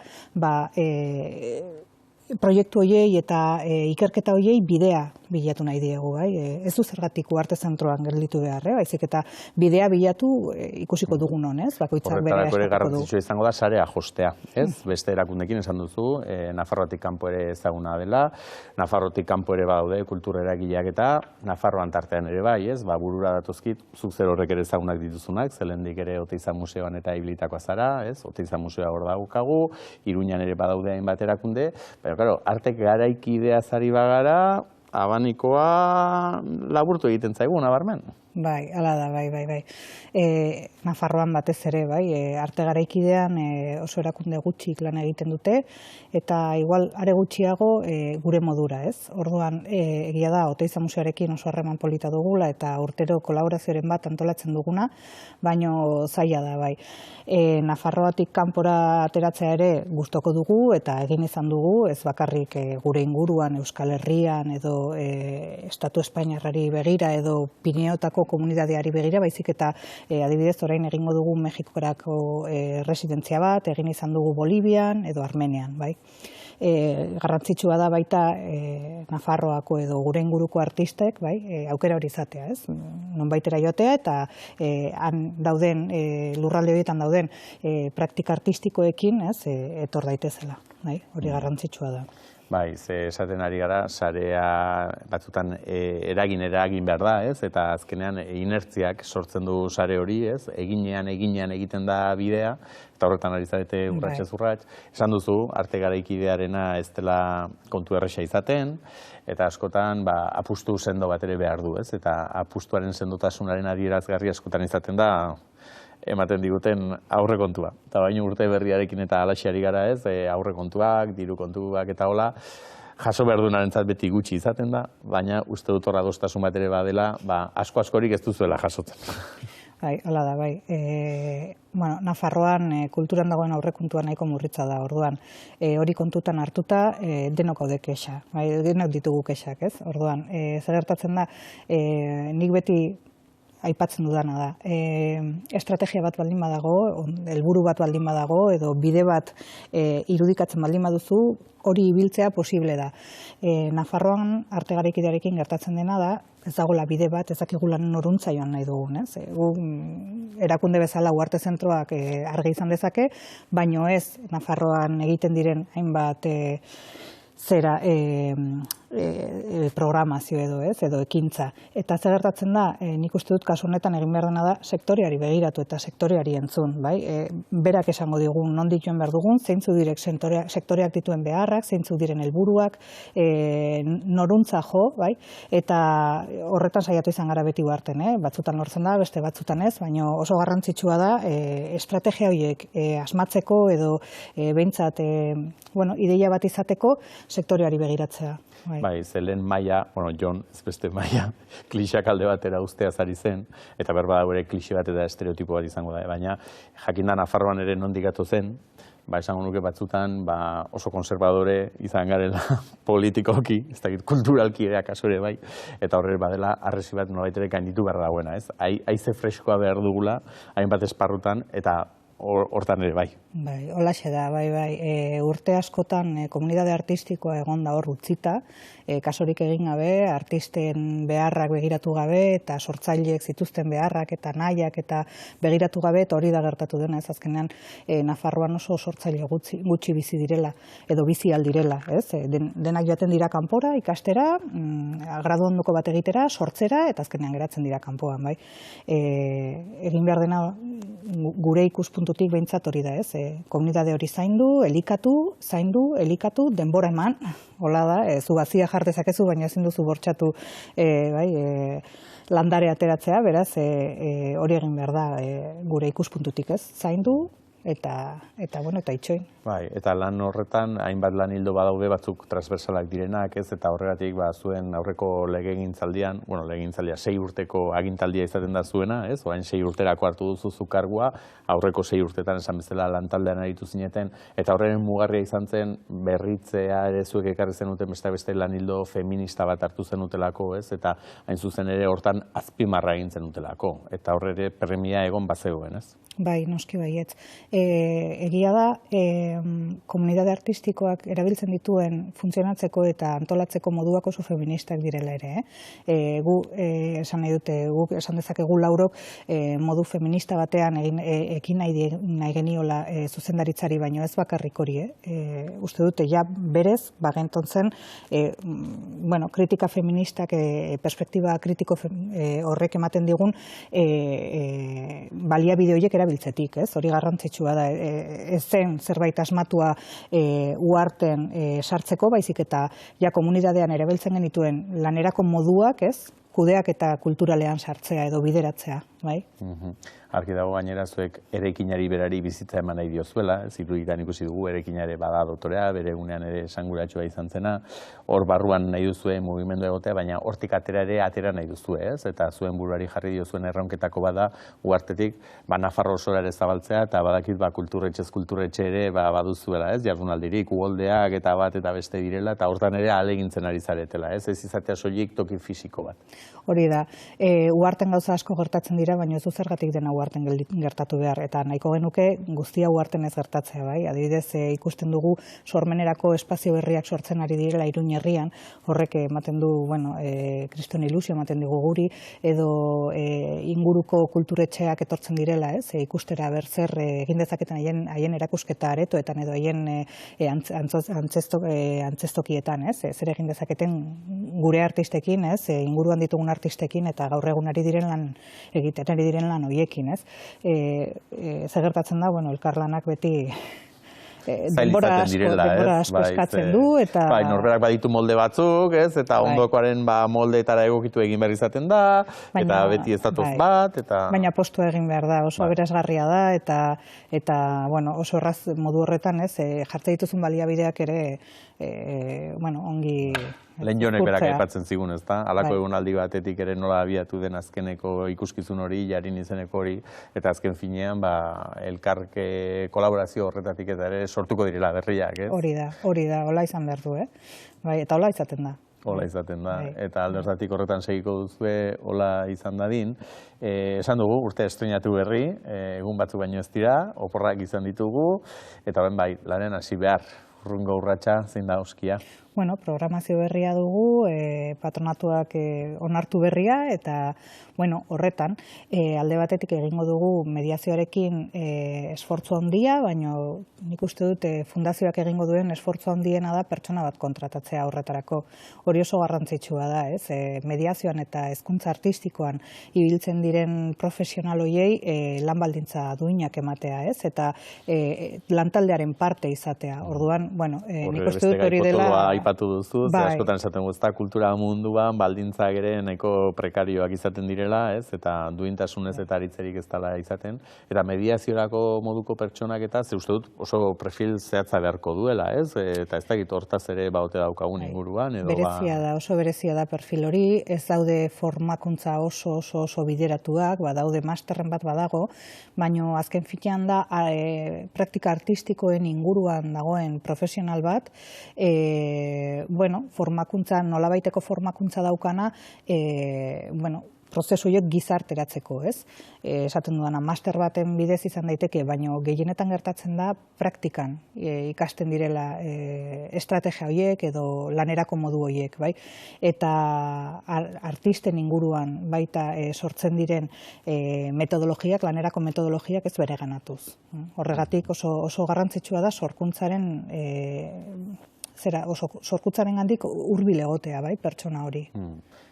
F: proiektu horiei eta ikerketa horiei bidea bilatu nahi diegu, ez du zergatik Ugarte zentroan gelditu behar, baizik eta bidea bilatu ikusiko dugun honez, bakoitzak bere
A: eskatuko du. Garrantzitsua izango da sarea jostea, ez? Beste erakundekin esan duzu, Nafarroatik kanpo ere ezaguna dela, Nafarroatik kanpo ere badaude kultura eragileak eta Nafarroan tartean ere bai, ez? Burura datozkit, zuk zer horrek ere ezagunak dituzunak, zelendik ere Oteiza Museoan eta ibilitakoa zara, ez? Oteiza Museoa hor daukagu, Iruñan ere badaude hainbat erakunde, claro, arte garaikidea zari bagara, abanikoa laburtu egiten zaigu, nabarmen.
F: Bai, hala da, bai. Nafarroan batez ere, bai, arte garaikidean oso erakunde gutxik lan egiten dute, eta igual are gutxiago gure modura, ez? Orduan, egia da, Oteiza Museoarekin oso harreman polita dugula, eta urtero kolaborazioaren bat antolatzen duguna, baino zaila da, bai. Nafarroatik kanpora ateratzea ere gustoko dugu, eta egin izan dugu, ez bakarrik gure inguruan, Euskal Herrian, edo Estatu Espainiarrari begira, edo Pineotako komunitateari begira, baizik eta adibidez orain egingo dugu Mexikorako residentzia bat, egin izan dugu Bolivian edo Armenian, bai. Garrantzitsua da baita Nafarroako edo gure inguruko artistek, bai, aukera hori izatea, ez? Nonbaitera joatea eta han dauden lurralde horietan dauden praktika artistikoekin, ez, etor daitezela, bai, hori garrantzitsua da.
A: Bai, ze esaten ari gara, sarea batzutan eragin behar da, ez? Eta azkenean inertziak sortzen du sare hori, ez? Eginean egiten da bidea, eta horretan ari zarete urratxez urratx. Esan duzu, arte garaikidearena ez dela kontu erresa izaten, eta askotan apustu sendo bat ere behar du, ez? Eta apustuaren sendotasunaren adierazgarri askotan izaten da, ematen diguten aurrekontua. Eta baina urte berriarekin eta alaxiari gara, ez, aurrekontuak, diru kontuak eta hola, jaso behar duenarentzat beti gutxi izaten da, baina uste dut hor adostasun bat ere badela, askorik ez duzuela jasotzen.
F: Bai, hala da, bai. Nafarroan kulturan dagoen aurrekontua nahiko murritza da, orduan. Hori kontutan hartuta, denok haude kexa, denok ditugu kexak, ez? Orduan, zer gertatzen da, nik beti aipatzen dudana da. Estrategia bat baldin badago, helburu bat baldin badago, edo bide bat irudikatzen baldin baduzu, hori ibiltzea posible da. Nafarroan arte garaikidearekin gertatzen dena da, ez dagoela bide bat, ez dakigula noruntza joan nahi dugun, ez? Erakunde bezala Uharte Zentroak argi izan dezake, baino ez Nafarroan egiten diren hainbat programazio edo ekintza. Eta zer gertatzen da, nik uste dut kasu honetan egin behar dena da sektoreari begiratu eta sektoreari entzun, bai? Berak esango digun, nondik joan behar dugun, zeintzuk direk sektoreak dituen beharrak, zeintzuk diren helburuak, noruntza jo, bai? Eta horretan saiatu izan gara beti Uharten, batzutan lortzen da, beste batzutan ez, baina oso garrantzitsua da estrategia horiek asmatzeko edo behintzat ideia bat izateko sektoreari begiratzea.
A: Bai, zelen maia, Jon, ez beste maia, klixeak alde batera usteaz ari zen, eta berbada gure klixe bat eta estereotipo bat izango da, baina jakinda Nafarroan ere nondik gatoz zen, esango nuke batzutan oso konservadore izan garela politikoki, ez dakit kulturalki ere akaso ere bai, eta horre badela arresi bat nolabait ere gainditu behar dagoena, ez? Haize freskoa behar dugula, hainbat esparrutan, eta hortan ere bai.
F: Bai, holaxe da, bai. Urte askotan komunitate artistikoa egon da hor utzita, kasorik egin gabe, artisten beharrak begiratu gabe, eta sortzaileek zituzten beharrak eta nahiak eta begiratu gabe, eta hori da gertatu dena, ez azkenean Nafarroan oso sortzaile gutxi bizi direla, edo bizi aldirela, ez? Denak joaten dira kanpora, ikastera, gradu ondoko bat egitera, sortzera, eta azkenean geratzen dira kanpoan, bai. Egin behar dena gure ikuspuntutik behintzat hori da, ez? Komunitate hori zaindu, elikatu, denbora eman, hola da, zu bazia jar dezakezu, baina ezin duzu bortxatu landare ateratzea, beraz, hori egin behar da gure ikuspuntutik, ez? Zaindu, eta itxoin.
A: Bai, eta lan horretan, hainbat lan hildo badaude batzuk transversalak direnak, ez? Eta horregatik, zuen aurreko legegintzaldian, legegintzaldia 6 urteko agintaldia izaten da zuena, ez? Orain 6 urterako hartu duzu zu kargua, aurreko 6 urtetan esan bezala lantaldean aritu zineten, eta horren mugarria izan zen berritzea ere zuek ekarri zenuten beste lan hildo feminista bat hartu zenutelako, ez? Eta hain zuzen ere hortan azpimarra egin zenutelako, eta horre ere premia egon bazegoen, ez?
F: Bai, noski baietz. Egia da, komunitate artistikoak erabiltzen dituen funtzionatzeko eta antolatzeko moduak oso feministak direla ere. Gu, esan nahi dute, guk esan dezakegu laurok modu feminista batean ekin nahi geniola zuzendaritzari, baino ez bakarrik hori. Uste dute, ja berez, bagentontzen, kritika feministak, perspektiba kritiko horrek ematen digun baliabide horiek erabiltzetik, ez? Hori garrantzitsua da, ez zen zerbait asmatua Uharten sartzeko, baizik eta ja komunitatean erabiltzen genituen lanerako moduak, ez? kudeaketa kulturalean sartzea edo bideratzea, bai?
A: Argi dago gainera zuek eraikinari berari bizitza eman nahi diozuela, ez iruditan ikusi dugu eraikinare bada dotorea, bere egunean ere esanguratsua izan zena, hor barruan nahi duzue mugimendu egotea, baina hortik atera nahi duzue, ez? Eta zuen buruari jarri diozuen erronketako bada uhartetik Nafarro osora ere zabaltzea, eta badakit kulturretxe ere baduzuela, ez? Jardunaldirik, uholdeak eta bat eta beste direla, eta hortan ere ahalegintzen ari zaretela, ez? Ez izatea soilik toki fisiko bat.
F: Hori da, uharten gauza asko gertatzen dira, baina ez du zergatik dena uharten gertatu behar, eta nahiko genuke guztia uharten ez gertatzea, bai? Adibidez, ikusten dugu sormenerako espazio berriak sortzen ari direla Iruña herrian, horrek ematen du, kriston ilusio ematen dugu guri, edo inguruko kulturetxeak etortzen direla, ez? Ikustera berzer egin dezaketen haien erakusketa aretoetan edo haien antzestokietan, ez? Zer egin dezaketen gure artistekin, ez? Inguruan ditugun artistekin eta gaur egun ari diren lan horiekin, ez? Zer gertatzen da, elkarlanak beti denbora asko eskatzen du, eta...
A: Norberak baditu molde batzuk, ez? Eta ondokoaren moldeetara egokitu egin behar izaten da, eta beti ez datoz bat, eta...
F: Baina postua egin behar da, oso aberasgarria da, eta oso erraz modu horretan, ez? Jarte dituzun baliabideak ere, ongi...
A: Lehen jonek berak aipatzen zigun, ez da? Halako egonaldi batetik ere nola abiatu den azkeneko ikuskizun hori, jarin izeneko hori, eta azken finean, elkarke kolaborazio horretatik eta ere sortuko direla berriak, ez?
F: Hori da, hola izan behar du, eta hola izaten da.
A: Hola izaten da, eta alde horretatik horretan segiko duzue hola izan dadin. Esan dugu, urte estrenatu berri, egun batzuk baino ez dira, oporrak izan ditugu, eta horren lanen hasi behar, urrungo urratsa, zein da oskia?
F: Programazio berria dugu, patronatuak onartu berria, eta horretan, alde batetik egingo dugu mediazioarekin esfortzu handia, baina nik uste dut fundazioak egingo duen esfortzu handiena da pertsona bat kontratatzea horretarako. Hori oso garrantzitsua da, ez? Mediazioan eta hezkuntza artistikoan ibiltzen diren profesional hoiei lan baldintza duinak ematea, ez? Eta lantaldearen parte izatea. Orduan, nik uste dut hori dela...
A: Aipatu duzu, ze askotan esaten guzta, kultura munduan baldintzak ere nahiko prekarioak izaten direla, ez? Eta duintasunez eta aritzerik ez dela izaten. Eta mediaziorako moduko pertsonak eta ze uste dut oso profil zehatza beharko duela, ez? Eta ez dakit hortaz ere baote daukagun inguruan.
F: Berezia da, oso berezia da perfil hori, ez daude formakuntza oso bideratuak, daude masterren bat badago, baina azken fitean da praktika artistikoen inguruan dagoen profesional bat, formakuntza, nolabaiteko formakuntza daukana, prozesu horiek gizarteratzeko, ez? Esaten dudana, master baten bidez izan daiteke, baina gehienetan gertatzen da praktikan ikasten direla estrategia horiek edo lanerako modu horiek, bai? Eta artisten inguruan baita sortzen diren metodologiak, lanerako metodologiak ez bereganatuz. Horregatik oso garrantzitsua da sorkuntzaren gandik hurbil egotea, bai, pertsona hori.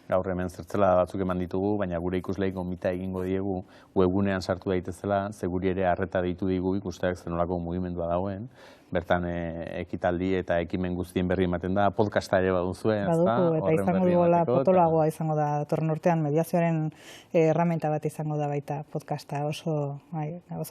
A: Gaur hemen zertzela batzuk eman ditugu, baina gure ikusleik gonbita egingo diegu webgunean sartu daitezela, seguri ere arreta deitu digu ikusteak zenolako mugimendua dagoen, bertan ekitaldi eta ekimen guztien berri ematen da, podcasta ere baduzue, ez da?
F: Baduzu, eta izango duela potoloagoa izango da, datorren urtean mediazioaren erramenta bat izango da baita podcasta, oso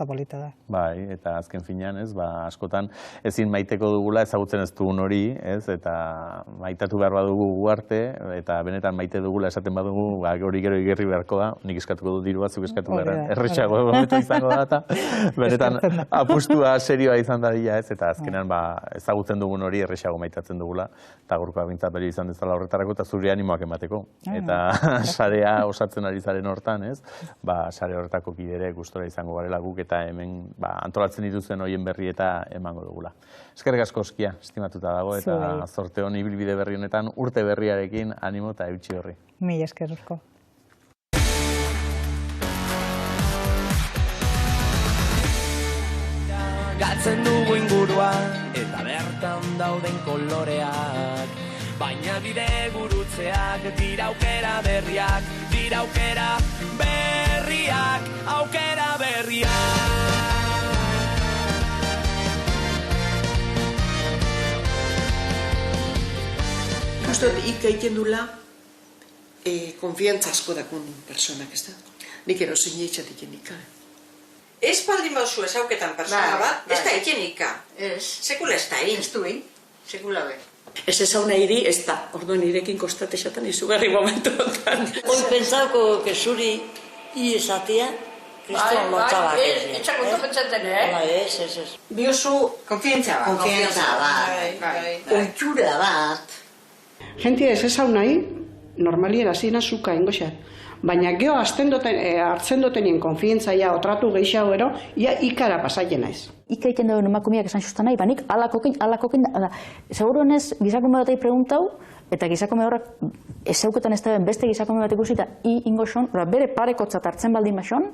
F: polita da.
A: Bai, eta azken finean, ez, askotan ezin maiteko dugula ezagutzen ez dugun hori, ez, eta maitatu behar badugu arte, eta benetan maite dugula esaten badugu, hori gero igerri beharko da, nik eskatuko du diru batzuk eskatu behar, errexago izango da, eta benetan apustua serioa izan dadila, ez, eta azkenean ezagutzen dugun hori errexago maitatzen dugula, eta gaurkoa bintzat beri izan dezala horretarako, eta zure animoak emateko. Eta sarea osatzen ari zaren hortan, ez? Sare horretako kidere gustora izango garela guk, eta hemen antolatzen dituzen horien berri eta emango dugula. Eskerrik asko oskia, estimatuta dago, eta zorte hon ibilbide berri honetan, urte berriarekin animo eta eutxi horri.
F: Mila esker asko.
C: Galtzen dugu ingurua eta bertan dauden koloreak, baina bide gurutzeak dira aukera berriak, aukera berriak.
G: Gustot ik egiten dula konfiantza asko dakun personak, ez da? Nik erosin eitxatik enika. Ez baldin bauzu ezauketan persona bat, ez da eitxenika. Sekula ez da egin. Ez du egin. Sekula be.
B: Ez ezauna hiri, ez da. Orduan irekin kostate esaten izugarri momentuotan.
H: Hoi pentsauko kesuri izatea, kriston lotzabak.
B: Etxako pentsatzen,
H: Ez.
G: Biozu konfiantza bat.
H: Konfiantza bat. Oitxura bat.
I: Jentia ez ezau nahi, normaliera zina zuka ingoxat. Baina geho hartzen dutenien konfientzaia otratu gehiago ero, ia ikara pasaien naiz.
J: Ika egiten dagoen emakumeak esan justa nahi, banik alakokin, seguru honez gizakume batei preguntau, eta gizakume horrek ezauketan ez dagoen beste gizakume bat ikusita ingo son, bere parekotzat hartzen baldin bason,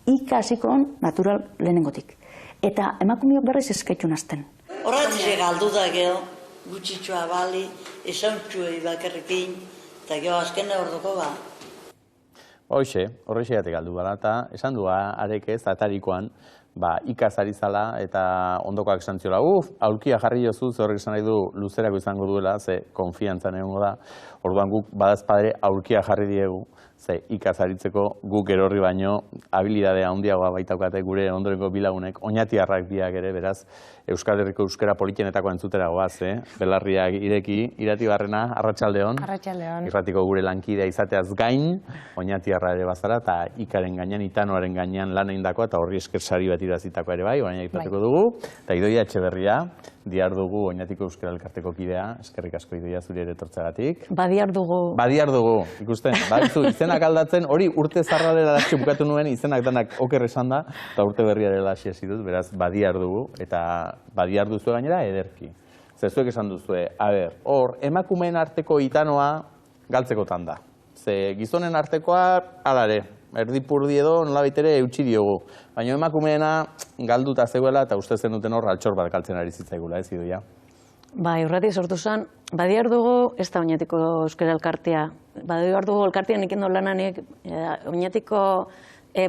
J: ika hasiko hon natural lehenengotik. Eta emakumeok berriz ezketxun azten.
H: Horratze galdu da geho, gutxitxoa bali, esauntxuei bakarrekin, eta geho azkene orduko ba.
A: Horrexe jatek galdu bala, eta esan du arek ez, atarikoan, ikazari zala eta ondokoak esan ziola, aurkia jarri jozu, ze horrek esan nahi du luzerako izango duela, ze konfiantzan egongo da, orduan guk badazpadere aurkia jarri diegu, ze ikazaritzeko guk erorri baino habilidade handiagoa baitaukate gure ondorengo bilagunek, oñatiarrak biak ere, beraz, Euskal Herriko euskara politienetako entzutera goaz, belarriak ireki, Iratibarrena, arratsaldeon.
K: Arratsaldeon.
A: Irratiko gure lankidea izateaz gain, oñatiarra ere bazara, eta ikaren gainean, itanoaren gainean lan egindakoa, eta horri esker sari bat irazitakoa ere bai, orain aipatuko dugu, eta Idoia Etxeberria, diar dugu Oñatiko Euskara Elkarteko kidea, eskerrik asko Idoia zuri ere etortzeagatik.
J: Badiar dugu.
A: Badiar dugu, ikusten, badizu, izenak aldatzen, hori urte zarralera latxe bukatu nuen, izenak danak oker esan da, eta urte berriare latxe dut, beraz, badiar dugu, eta badiar duzu gainera ederki. Zezuek esan duzue, hor, emakumeen arteko itanoa galtzekotan da. Ze gizonen artekoa, alare, erdipurdi edo nolabait ere eutxi diogu. Baina emakumeena galduta zegoela eta uste zen duten hor altxor bat galtzen ari zitzaigula, ez Idoia?
J: Bai, urratik sortu zen, badiar dugu ez da Oñatiko Euskara Elkartea. Badiar dugu elkartean ikendu lananik, Oñatiko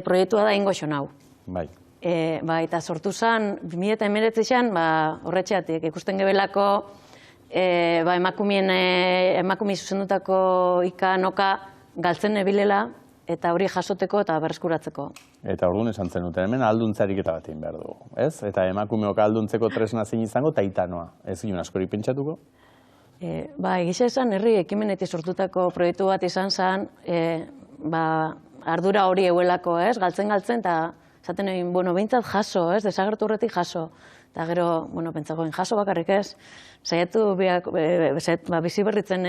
J: proiektua da ingo xon hau.
A: Bai.
J: Eta sortu zen, 2019 horretxeatik, ikusten gebelako emakumei zuzendutako ika-noka galtzen ebilela, eta hori jasoteko eta berreskuratzeko. Eta orduan esan zen duten, hemen alduntzarik eta bat egin behar dugu, ez? Eta emakumeok alduntzeko tresna zein izango, eta itanoa. Ez ginen askori pentsatuko? Egisa esan, herri ekimenetik sortutako proiektu bat izan zen, ardura hori euelako, ez? Galtzen, eta esaten egin, behintzat jaso, ez? Desagertu horretik jaso. Eta gero, pentsagoen jaso bakarrik ez. Saiatu bizi berritzen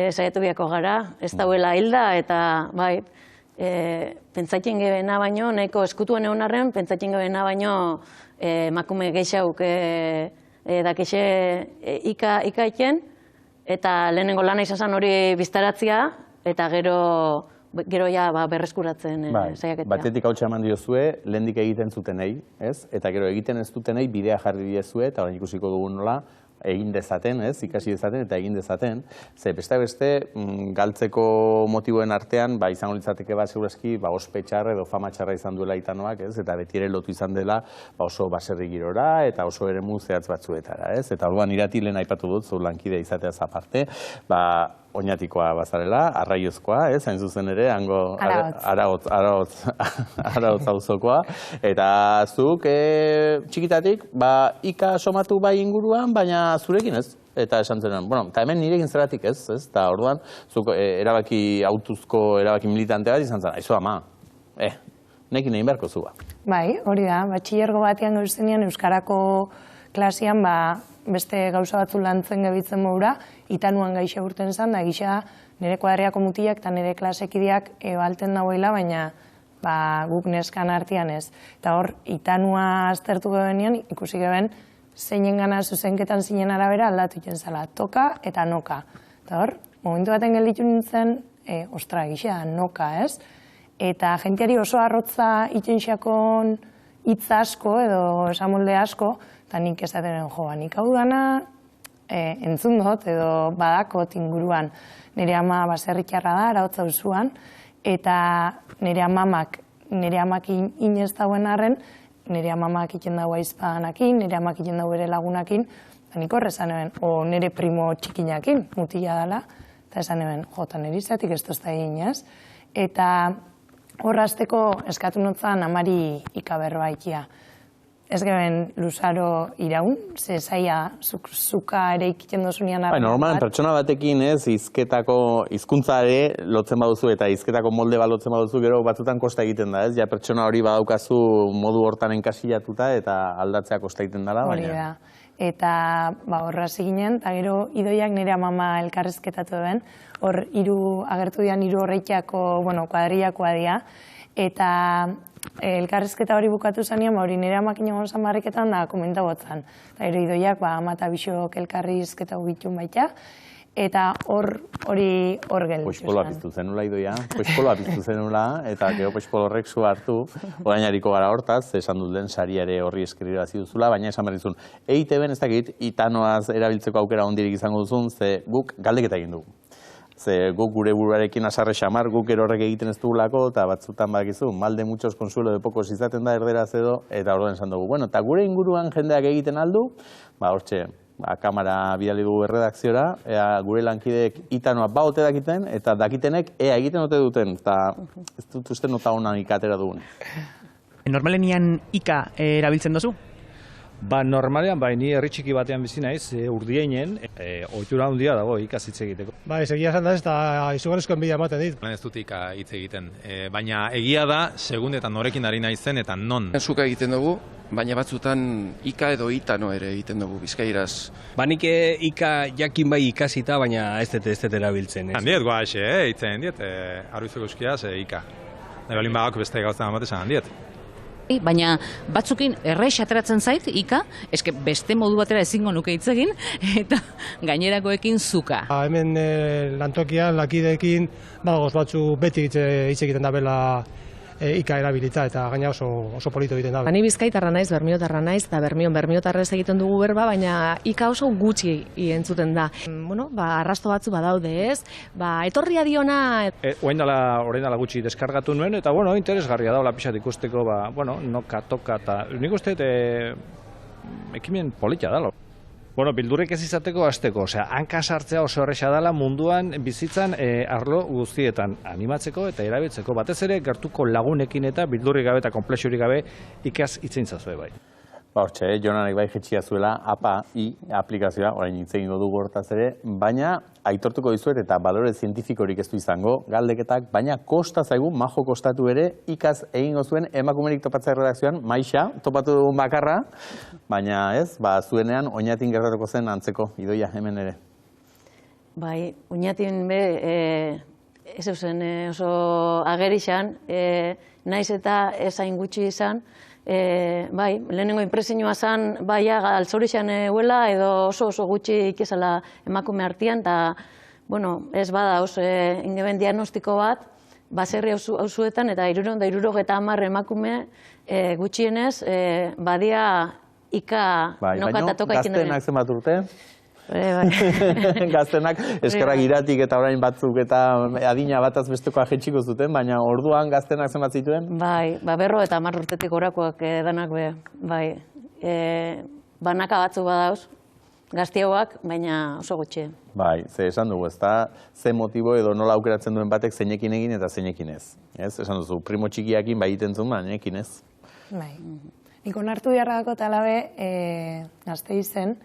J: saiatu biako gara, ez dauela hilda, eta pentsatzen gebena baino, nahiko eskutuen egon arren, pentsatzen gebena baino emakume gehiago dakixe ikaiten, eta lehenengo lana izan zen hori biztaratzea, eta gero ja berreskuratzen saiaketea. Batetik hautsa eman diozue, lehendik egiten zutenei, ez? Eta gero egiten ez dutenei bidea jarri diezue, eta orain ikusiko dugu nola, egin dezaten, ez, ikasi dezaten eta egin dezaten. Ze beste galtzeko motiboen artean, izango litzateke segurazki, ospetxarra edo famatxarra izan duela itanoak, ez, eta beti ere lotu izan dela oso baserri girora eta oso eremu zehatz batzuetara, ez. Eta orduan Irati lehen aipatu dut, zu lankidea izateaz aparte, Oñatikoa bazarela, arraiozkoa, hain zuzen ere, hango Araotz auzokoa. Eta zuk txikitatik, ika somatu bai inguruan, baina zurekin ez. Eta esan zen, eta hemen nirekin zeratik ez, eta orduan, zuk erabaki autuzko, erabaki militante bat izan zen, aizu ama, nekin egin beharko zua. Bai, hori da, batxillergo batean gauzenean Euskarako klasian, beste gauza batzu lantzen gebitzen modura, itanuan gaixa urten zen, da gisa nire kuadriako mutilak eta nire klasekideak balten dagoela, baina guk neskan artean ez. Eta hor, itanua aztertu gebenean, ikusi geben, zeinen gana zuzenketan zinen arabera aldatu iten zela, toka eta noka. Eta hor, momentu baten gelditu nintzen, ostra, gisa, noka ez. Eta jentiari oso arrotza itxenxiakon hitz asko edo esamolde asko, eta nik esaten nik hau dana entzun dut edo badakot inguruan. Nire ama baserritxarra da, Araotz auzoan, eta nire amak inez dauen arren, nire amamak iten dago aizpanakin, nire amak iten dago ere lagunakin, eta nik horrezan nire primo txikinakin, mutila dela,
K: eta esan eben, jotan erizatik ez tozta egin, ez? Eta horrazteko eskatu notzan amari ikaberroa ikia. Ez geben luzaro iraun, ze zaila zuka ere ikiten dozunean arra.
A: Normalan pertsona batekin ez, hizkuntza ere lotzen baduzu eta hizketako molde bat lotzen baduzu, gero batzutan kosta egiten da, ez? Ja pertsona hori badaukazu modu hortan enkasilatuta eta aldatzea kosta egiten dela,
K: baina. Hori da. Eta horra ziginen, eta gero idoiak nire amama elkarrezketatu den, hor agertu dian 3 horreitiako, kuadriakoa dira, eta elkarrizketa hori bukatu zanean, hori nire amakina gonzan barriketan da komenta botzan. Eta gero idoiak, ama eta bisok elkarrizketa gitun baita, eta hori gelditu zen.
A: Poxpoloa piztu zenula idoia, poxpoloa piztu zenula, eta gero poxpolo horrek zu hartu, orainariko gara hortaz, esan dut lehen sariare horri eskribazi duzula, baina esan behar dizun, EITB-en ez dakit, itanoaz erabiltzeko aukera ondirik izango duzun, ze guk galdeketa egin dugu. Ze guk gure buruarekin asarre xamar, guk erorrek egiten ez dugulako, eta batzutan badakizu, malde muchos consuelo de pocos izaten da erderaz edo, eta orduan esan dugu. Bueno, eta gure inguruan jendeak egiten aldu, hortxe, kamera bidali dugu erredakziora, gure lankideek itanoa ote dakiten, eta dakitenek egiten ote duten, eta ez dut uste nota honan ikatera dugun.
L: Normalenian ika erabiltzen duzu?
M: Normalean, ni herri txiki batean bizi naiz, Urdiainen, ohitura handia dago ikaz hitz egiteko.
N: Egia esan da ez, eta izugarrizko enbidia ematen dit.
O: Ez dut ika hitz egiten, baina egia da, segun eta norekin ari naizen eta non.
P: Zuka egiten dugu, baina batzutan ika edo itano ere egiten dugu, bizkairaz.
Q: Nik ika jakin bai ikasita, baina ez dut erabiltzen.
O: Handiet goaxe, hitzen handiet, arruizeko euskiaz, ika. Nahi balin badako beste gauztan amatesan handiet.
R: Baina batzukin errex ateratzen zait, ika, eske beste modu batera ezingo nuke hitz egin, eta gainerakoekin zuka.
N: Hemen lantokian, lakideekin, badagoz batzu beti hitz egiten da bela ika erabilita, eta gaina oso polito egiten da.
S: Ni bizkaitarra naiz, bermiotarra naiz, eta bermiotarrez egiten dugu berba, baina ika oso gutxi entzuten da. Arrasto batzu badaude ez, etorria diona...
M: Orain dela gutxi deskargatu nuen, eta interesgarria daula pixat ikusteko, noka, toka, eta nik uste ekimen polita dala. Bildurrek ez izateko hasteko, hanka sartzea oso erresa dela munduan bizitzan arlo guztietan animatzeko eta erabiltzeko. Batez ere gertuko lagunekin eta bildurrik gabe eta konplexurik gabe ikaz itzintzazue bai.
A: Hortxe, Jonanek bai jetxia zuela aplikazioa, orain hitz egingo dugu hortaz ere, baina aitortuko dizuet eta balore zientifikorik ez du izango galdeketak, baina kosta zaigu, majo kostatu ere, ikaz egingo zuen emakumerik topatzea redakzioan, Maixa, topatu dugun bakarra, baina ez, zuenean oinatin gertatuko zen antzeko, idoia hemen ere.
T: Bai, oinatin ez eusen oso agerixan, naiz eta ezain gutxi izan, lehenengo impresioa zen, altzorixan huela edo oso gutxi ikizala emakume artean, eta, ez bada, ingeben diagnostiko bat, baserri hauzuetan, eta 370 emakume gutxienez, badia ika nokata toka ikin
A: gaztenak zenbat urte? Gaztenak eskerrak iratik eta orain batzuk eta adina bataz besteko ahetxiko zuten, baina orduan gaztenak zenbat zituen?
T: Bai, 50 urtetik orakoak danak bai, banaka batzu badauz, gaztiagoak, baina oso gutxi.
A: Bai, ze esan dugu, ezta, ze motibo edo nola aukeratzen duen batek zeinekin egin eta zeinekin ez. Esan duzu, primo txikiakin bai egiten zuen, baina ekin ez.
K: Bai, nik onartu beharrako talabe gazte izen,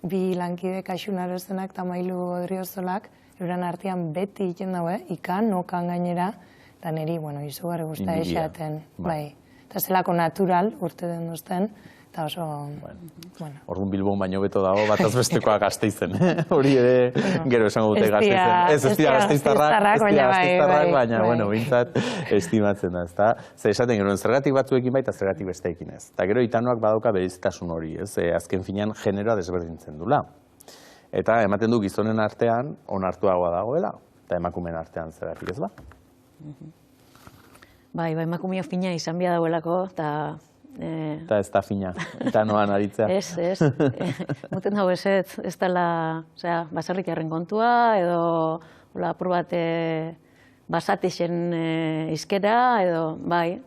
K: bi lankide Kaixunar Ezenak eta Mailu Odriozolak, euren artean beti egiten daue, ikan, nokan gainera, eta niri, izugarri guzta esaten, bai. Eta zelako natural urte den duzten, eta oso,
A: Orduan Bilbon baino beto dago, bataz bestekoa Gasteizen, hori ere, gero esango dute Gasteizen. Ez dira Gasteiztarrak, baina, bintzat, estimatzen da, ezta? Zer esaten gero, zergatik batzuekin baita zergatik besteekin ez. Eta gero itanoak badauka berezitasun hori, ez? Azken finean generoa desberdintzen dula. Eta ematen du gizonen artean onartuagoa dagoela, eta emakumeen artean zergatik ez ba?
T: Bai, emakumea fina izan bia dagoelako, eta...
A: Eta ez da fina, eta noan aritzea.
T: Ez, muten hau ez dela, baserrik erren kontua, edo apur bat basatixen izkera, edo, bai,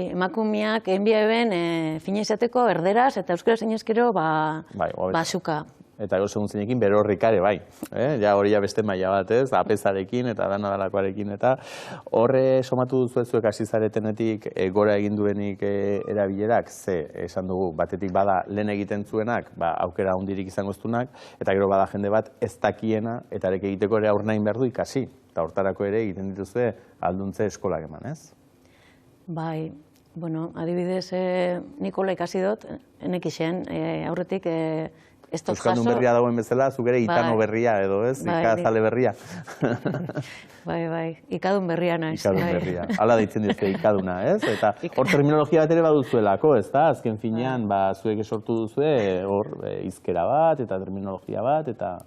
T: emakumeak enbia eben fina izateko erderaz, eta euskara zinezkero, basuka.
J: eta gero segun zeinekin bere horrikare bai. Ja hori beste maila bat, ez? Apezarekin eta dana dalakoarekin eta horre somatu duzu zuek hasi zaretenetik gora egin duenik erabilerak, ze esan dugu, batetik bada lehen egiten zuenak, aukera handirik izango ztunak, eta gero bada jende bat ez dakiena, eta arek egiteko ere aurnain behar du ikasi, eta hortarako ere egiten dituzue alduntze eskolak eman, ez?
T: Bai, bueno, adibidez, Nikola ikasi dut, enekixen, aurretik ez dut jaso.
J: Euskaldun berria dagoen bezala, zuk ere itano berria edo, ez? Ikazale berria.
T: Bai, ikadun berria naiz.
J: Ikadun berria. Hala deitzen dizte ikaduna, ez? Eta hor terminologia bat ere baduzuelako, ez da? Azken finean, zuek esortu duzue, hor hizkera bat, eta terminologia bat, eta...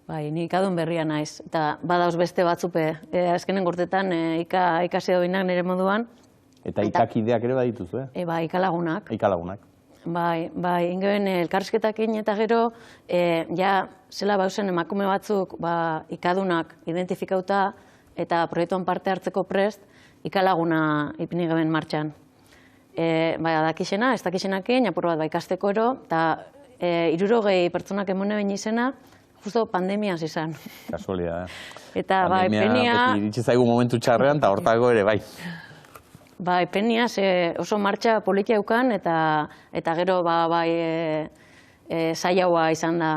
T: Bai, ni ikadun berria naiz. Eta badauz beste batzupe, azkenen gortetan ikasi doinak nire moduan.
J: Eta ikakideak ere badituzu, eh?
T: Bai, ikalagunak.
J: Ikalagunak.
T: Bai, ingoen elkarrizketakin eta gero, ja, zela bauzen emakume batzuk ikadunak identifikauta eta proiektuan parte hartzeko prest, ikalaguna ipini gaben martxan. Dakixena, ez dakixenakin, apur bat ikasteko ero, eta 60 pertsonak emone behin izena, justo pandemiaz izan.
J: Kasualidad,
T: Eta, penia...
J: Pandemia iritsi zaigu momentu txarrean, eta hortago ere, bai.
T: Bai, penia oso martxa politia eukan, eta gero zailaua izan da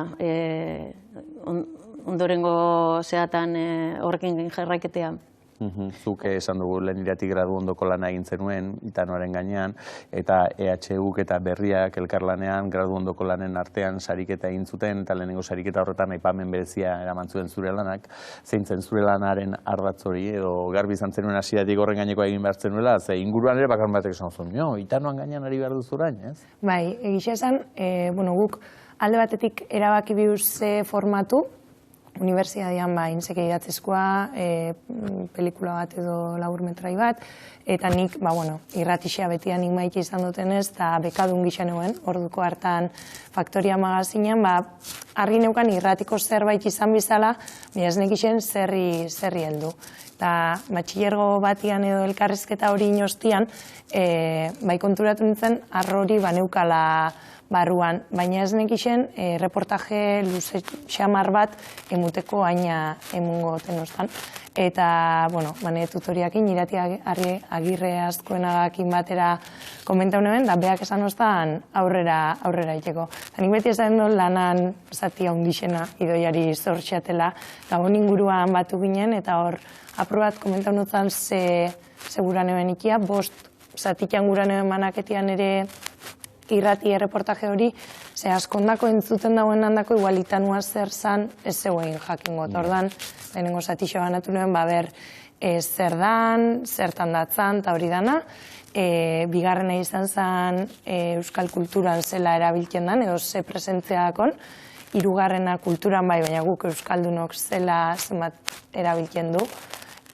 T: ondorengo zeatan horrekin jarraiketea.
J: Zuk esan dugu lehen iratik gradu ondoko lana egin zenuen, itanoaren gainean, eta EHUk eta berriak elkarlanean gradu ondoko lanen artean sariketa egin zuten, eta lehenengo sariketa horretan aipamen berezia eraman zuen zure lanak, zein zen zure lanaren ardatz hori, edo garbi izan zenuen hasieratik horren gaineko egin behar zenuela, ze inguruan ere bakar batek esan zuen, itanoan gainean ari behar duzurain, ez?
K: Bai, egisa esan, guk alde batetik erabaki bihuz ze formatu, unibertsitatean inzeke idatzezkoa, pelikula bat edo laburmetrai bat, eta nik, irratixea betian nik maite izan dutenez, eta bekadun gisa neuen, orduko hartan Faktoria magazinean, argi neukan irratiko zerbait izan bizala, baina ez nekixen zerri heldu. Eta batxilergo batian edo elkarrizketa hori inostian, konturatu nintzen, arrori baneukala barruan, baina ez nekixen reportaje luze xamar bat emuteko aina emungo tenostan. Eta, nire tutoriakin, irati agirre azkoenagakin batera komentau neben, da beak esan ostan aurrera iteko. Nik beti esan dut lanan zati handixena idoiari zortxatela, eta hon inguruan batu ginen, eta hor aprobat komentau nutzen ze guran eben ikia, 5 zatikian guran eben manaketian ere irrati erreportaje hori, ze askondako entzuten dagoen handako, igual itanua zer zan, ez zegoen jakingo. Ordan, lehenengo zatixo banatu nuen, zer dan, zertan datzan, eta hori dana. Bigarrena izan zen euskal kulturan zela erabiltzen dan, edo ze presentziakon. Hirugarrena kulturan baina guk euskaldunok zela zenbat erabiltzen du.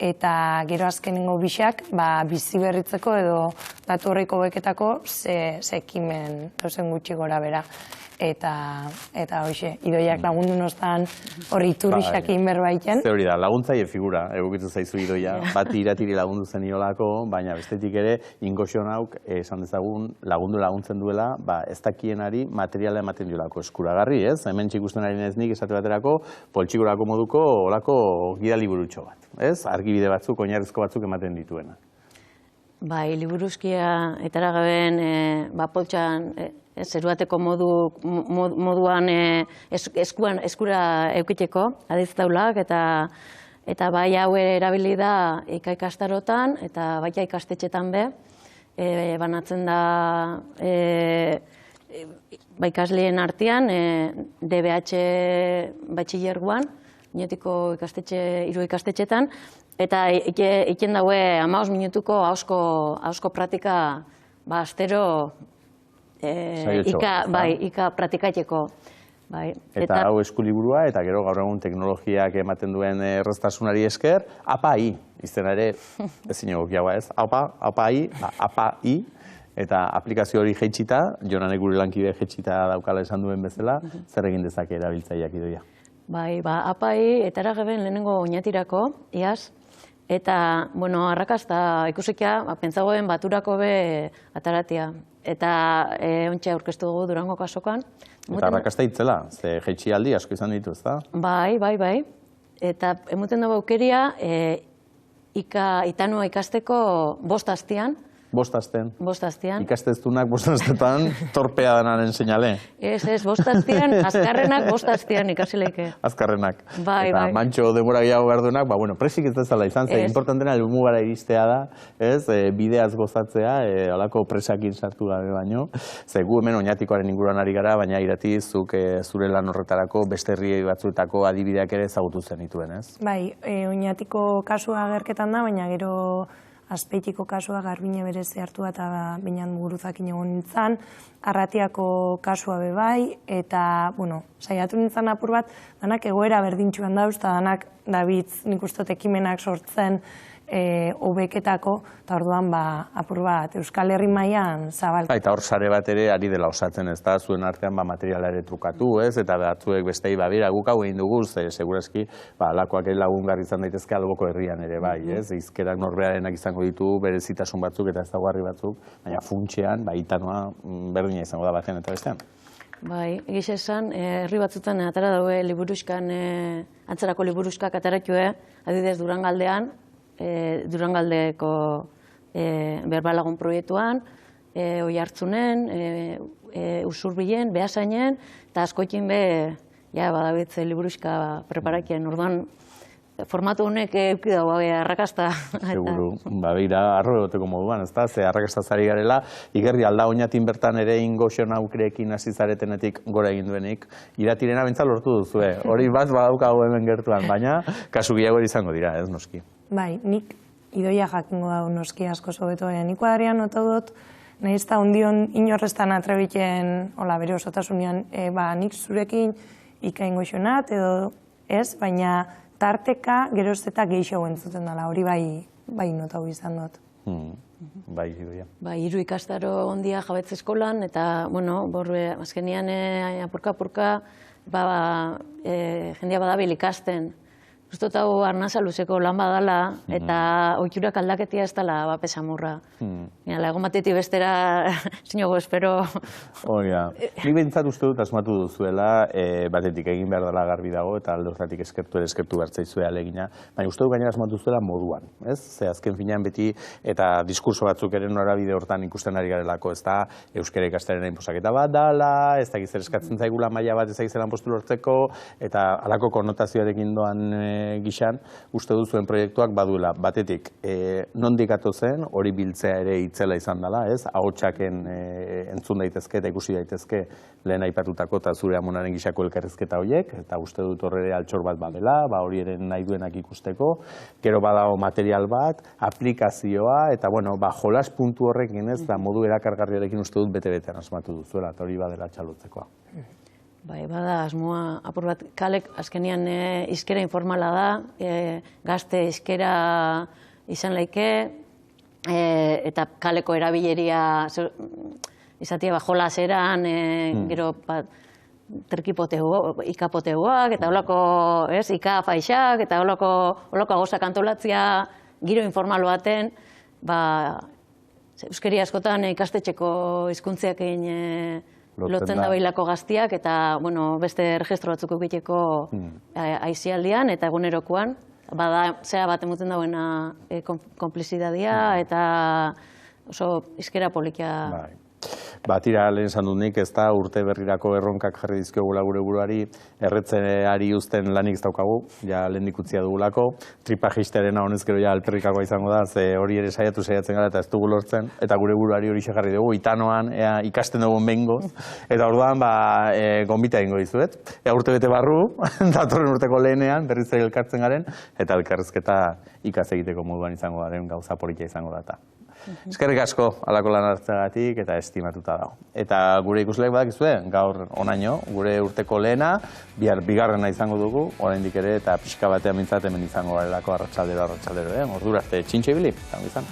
K: Eta gero azkenengo bixak bizi berritzeko edo datu horreiko beketako ze ekimen dozen gutxi gora bera. Eta hoxe, idoiak lagundu nostan hori iturrixak egin berbaiten.
J: Ze hori da, laguntzaile figura, egokitu zaizu idoia, bat iratiri lagundu zen iolako, baina bestetik ere, ingoxion hauk, esan dezagun, laguntzen duela, ez dakienari materiala ematen diolako eskuragarri, ez? Hemen txikusten ari neznik esate baterako, poltsikorako moduko olako gida liburutxo bat, ez? Argibide batzuk, oinarrizko batzuk ematen dituena.
T: Bai, liburuzkia etaragaben poltsan zeruateko moduan eskura eukiteko, adiz taulak, eta bai hau erabili da ikastarotan, eta baita ikastetxetan be, banatzen da ikasleen artean, DBH batxilerguan, inotiko hiru ikastetxetan, eta iken daue 15 minutuko hausko praktika astero ika praktikatzeko.
J: Eta hau eskuliburua, eta gero gaur egun teknologiak ematen duen erraztasunari esker, APAI, izena ere, ezin egokiagoa ez, APAI, eta aplikazio hori jeitsita, Jonanek gure lankide jeitsita daukala esan duen bezala, zer egin dezake erabiltzaileak idoia?
T: APAI, eta erageben lehenengo oinatirako, iaz, eta, arrakazta ikusikia, pentsagoen baturako be ataratia. eta ontsa aurkeztu dugu Durangoko azokan.
A: Eta arrakasta itzela, ze jaitxialdi asko izan ditu, ezta?
T: Bai. Eta emoten dugu aukeria, itanua ikasteko 5 astean.
A: 5 astean.
T: 5 astean.
A: Ikasteztunak 5 astetan torpea danaren seinale.
T: Ez, 5 astean, azkarrenak 5 astean ikasi leike.
A: Azkarrenak.
T: Bai.
A: Eta mantxo denbora gehiago behar duenak, presik ez dezala izan, ze importantena helmugara iristea da, ez, bideaz gozatzea, holako presakin sartu gabe baino. Ze gu hemen Oñatikoaren inguruan ari gara, baina irati zuk zure lan horretarako beste herri batzuetako adibideak ere ezagutu zenituen, ez?
K: Bai, Oñatiko kasua agerketan da, baina gero Azpeitiko kasua Garbine berezi hartu eta binean Muguruzakin egon nintzen, Arratiako kasua bebai, eta, saiatu nintzen apur bat, danak egoera berdintxuan dauz, eta danak David nik uste dut ekimenak sortzen hobeketako, eta orduan apur bat Euskal Herri mailan zabaltzen.
A: Eta hor sare bat ere ari dela osatzen, ez da, zuen artean materiala ere trukatu, ez, eta batzuek bestei bera guk hau egin dugu, segurazki, alakoak lagungarri izan daitezke alboko herrian ere bai, ez, izkerak norbearenak izango ditu, berezitasun batzuk eta ezaugarri batzuk, baina funtsean, itanoa berdina izango da batean eta bestean.
T: Bai, egiz esan, herri batzutan atara daue liburuzkan, antzerako liburuzkak ataratue, adidez Durangaldean, Durangaldeko berbalagun proiektuan, Oiartzunen, Usurbilen, Beasainen, eta askoikin badabitze liburuzka preparakien, orduan formatu honek euki dago arrakasta.
A: Seguru, begira, arro egoteko moduan, ez da, ze arrakasta zari garela, igerri alda Oñatin bertan ere ingoxon aukreekin hasi zaretenetik gora egin duenik, iratirena bentsal lortu duzue, hori badaukago hemen gertuan, baina kasu gehiago izango dira, ez noski.
K: Bai, nik idoia jakingo da noski asko sobeto, baina nik kuadrian nota dut, nahi ez da ondion inorrestan atrebiken, bere osotasunean, nik zurekin ikaingo xonat, edo ez, baina tarteka geroz eta gehiago entzuten dela, hori bai nota hori izan dut.
A: Bai, idoia.
T: Bai, 3 ikastaro ondia jabetze eskolan, eta, azkenian apurka-apurka, jendia badabil ikasten. Uztot hau arnaza luzeko lan badala, eta oiturak aldaketia ez dela bapesamurra. Egon batetik bestera, zinago espero.
A: Oia, nik behintzat uste dut asmatu duzuela, batetik egin behar dela garbi dago, eta aldortatik eskertu bertzaizue alegina, baina uste dut gainera asmatu duzuela moduan, ez? Ze azken finean beti, eta diskurso batzuk ere norabide hortan ikusten ari garelako, ez da, euskara ikastaren inposaketa bat dala, ez da gizer eskatzen zaigula maila bat ezagizelan postu lortzeko, eta halako konnotazioarekin doan gixan, uste duzuen proiektuak baduela, batetik, nondik atozen, hori biltzea ere itzela izan dela, ez? Ahotsaken entzun daitezke eta ikusi daitezke lehen aipatutako eta zure amonaren gixako elkarrizketa horiek, eta uste dut horre altxor bat badela, hori ere nahi duenak ikusteko, gero badago material bat, aplikazioa, eta jolas puntu horrekin, ez, da modu erakargarriarekin uste dut bete-betean asmatu duzuela, eta hori badela txalotzekoa.
T: Bai, bada, asmoa, apur bat, kalek azkenian izkera informala da, gazte izkera izan laike, eta kaleko erabileria izatea jolaseran, gero ikapoteguak, eta holako ikafaixak, eta holako agozak antolatzea giro informal baten, euskeri askotan ikastetxeko hizkuntziak egin lotzen da bailako gaztiak, eta beste erregistro batzuk egiteko aizialdian eta egunerokoan. Zera bat emuten dauena konplizidadia eta oso izkera polikia.
A: Tira, lehen esan dut nik, ez da urte berrirako erronkak jarri dizkiogula gure buruari, erretzeari uzten lanik ez daukagu, ja lehen dikutzia dugulako, tripajisterena honez gero ja alperrikakoa izango da, ze hori ere saiatzen gara eta ez dugu lortzen, eta gure buruari hori jarri dugu, itanoan, ikasten dugu bengoz, eta orduan, gonbita egingo dizuet, urte bete barru, datorren urteko lehenean, berriz ere elkartzen garen, eta elkarrezketa ikaz egiteko moduan izango garen gauza politia izango data. Eskerrik asko halako lan hartzeagatik eta estimatuta dago. Eta gure ikusleek badakizue, gaur onaino, gure urteko lehena, bigarrena izango dugu, oraindik ere eta pixka batean mintzat hemen izango garelako arratsaldero, ordura arte txintxo ibili, izan.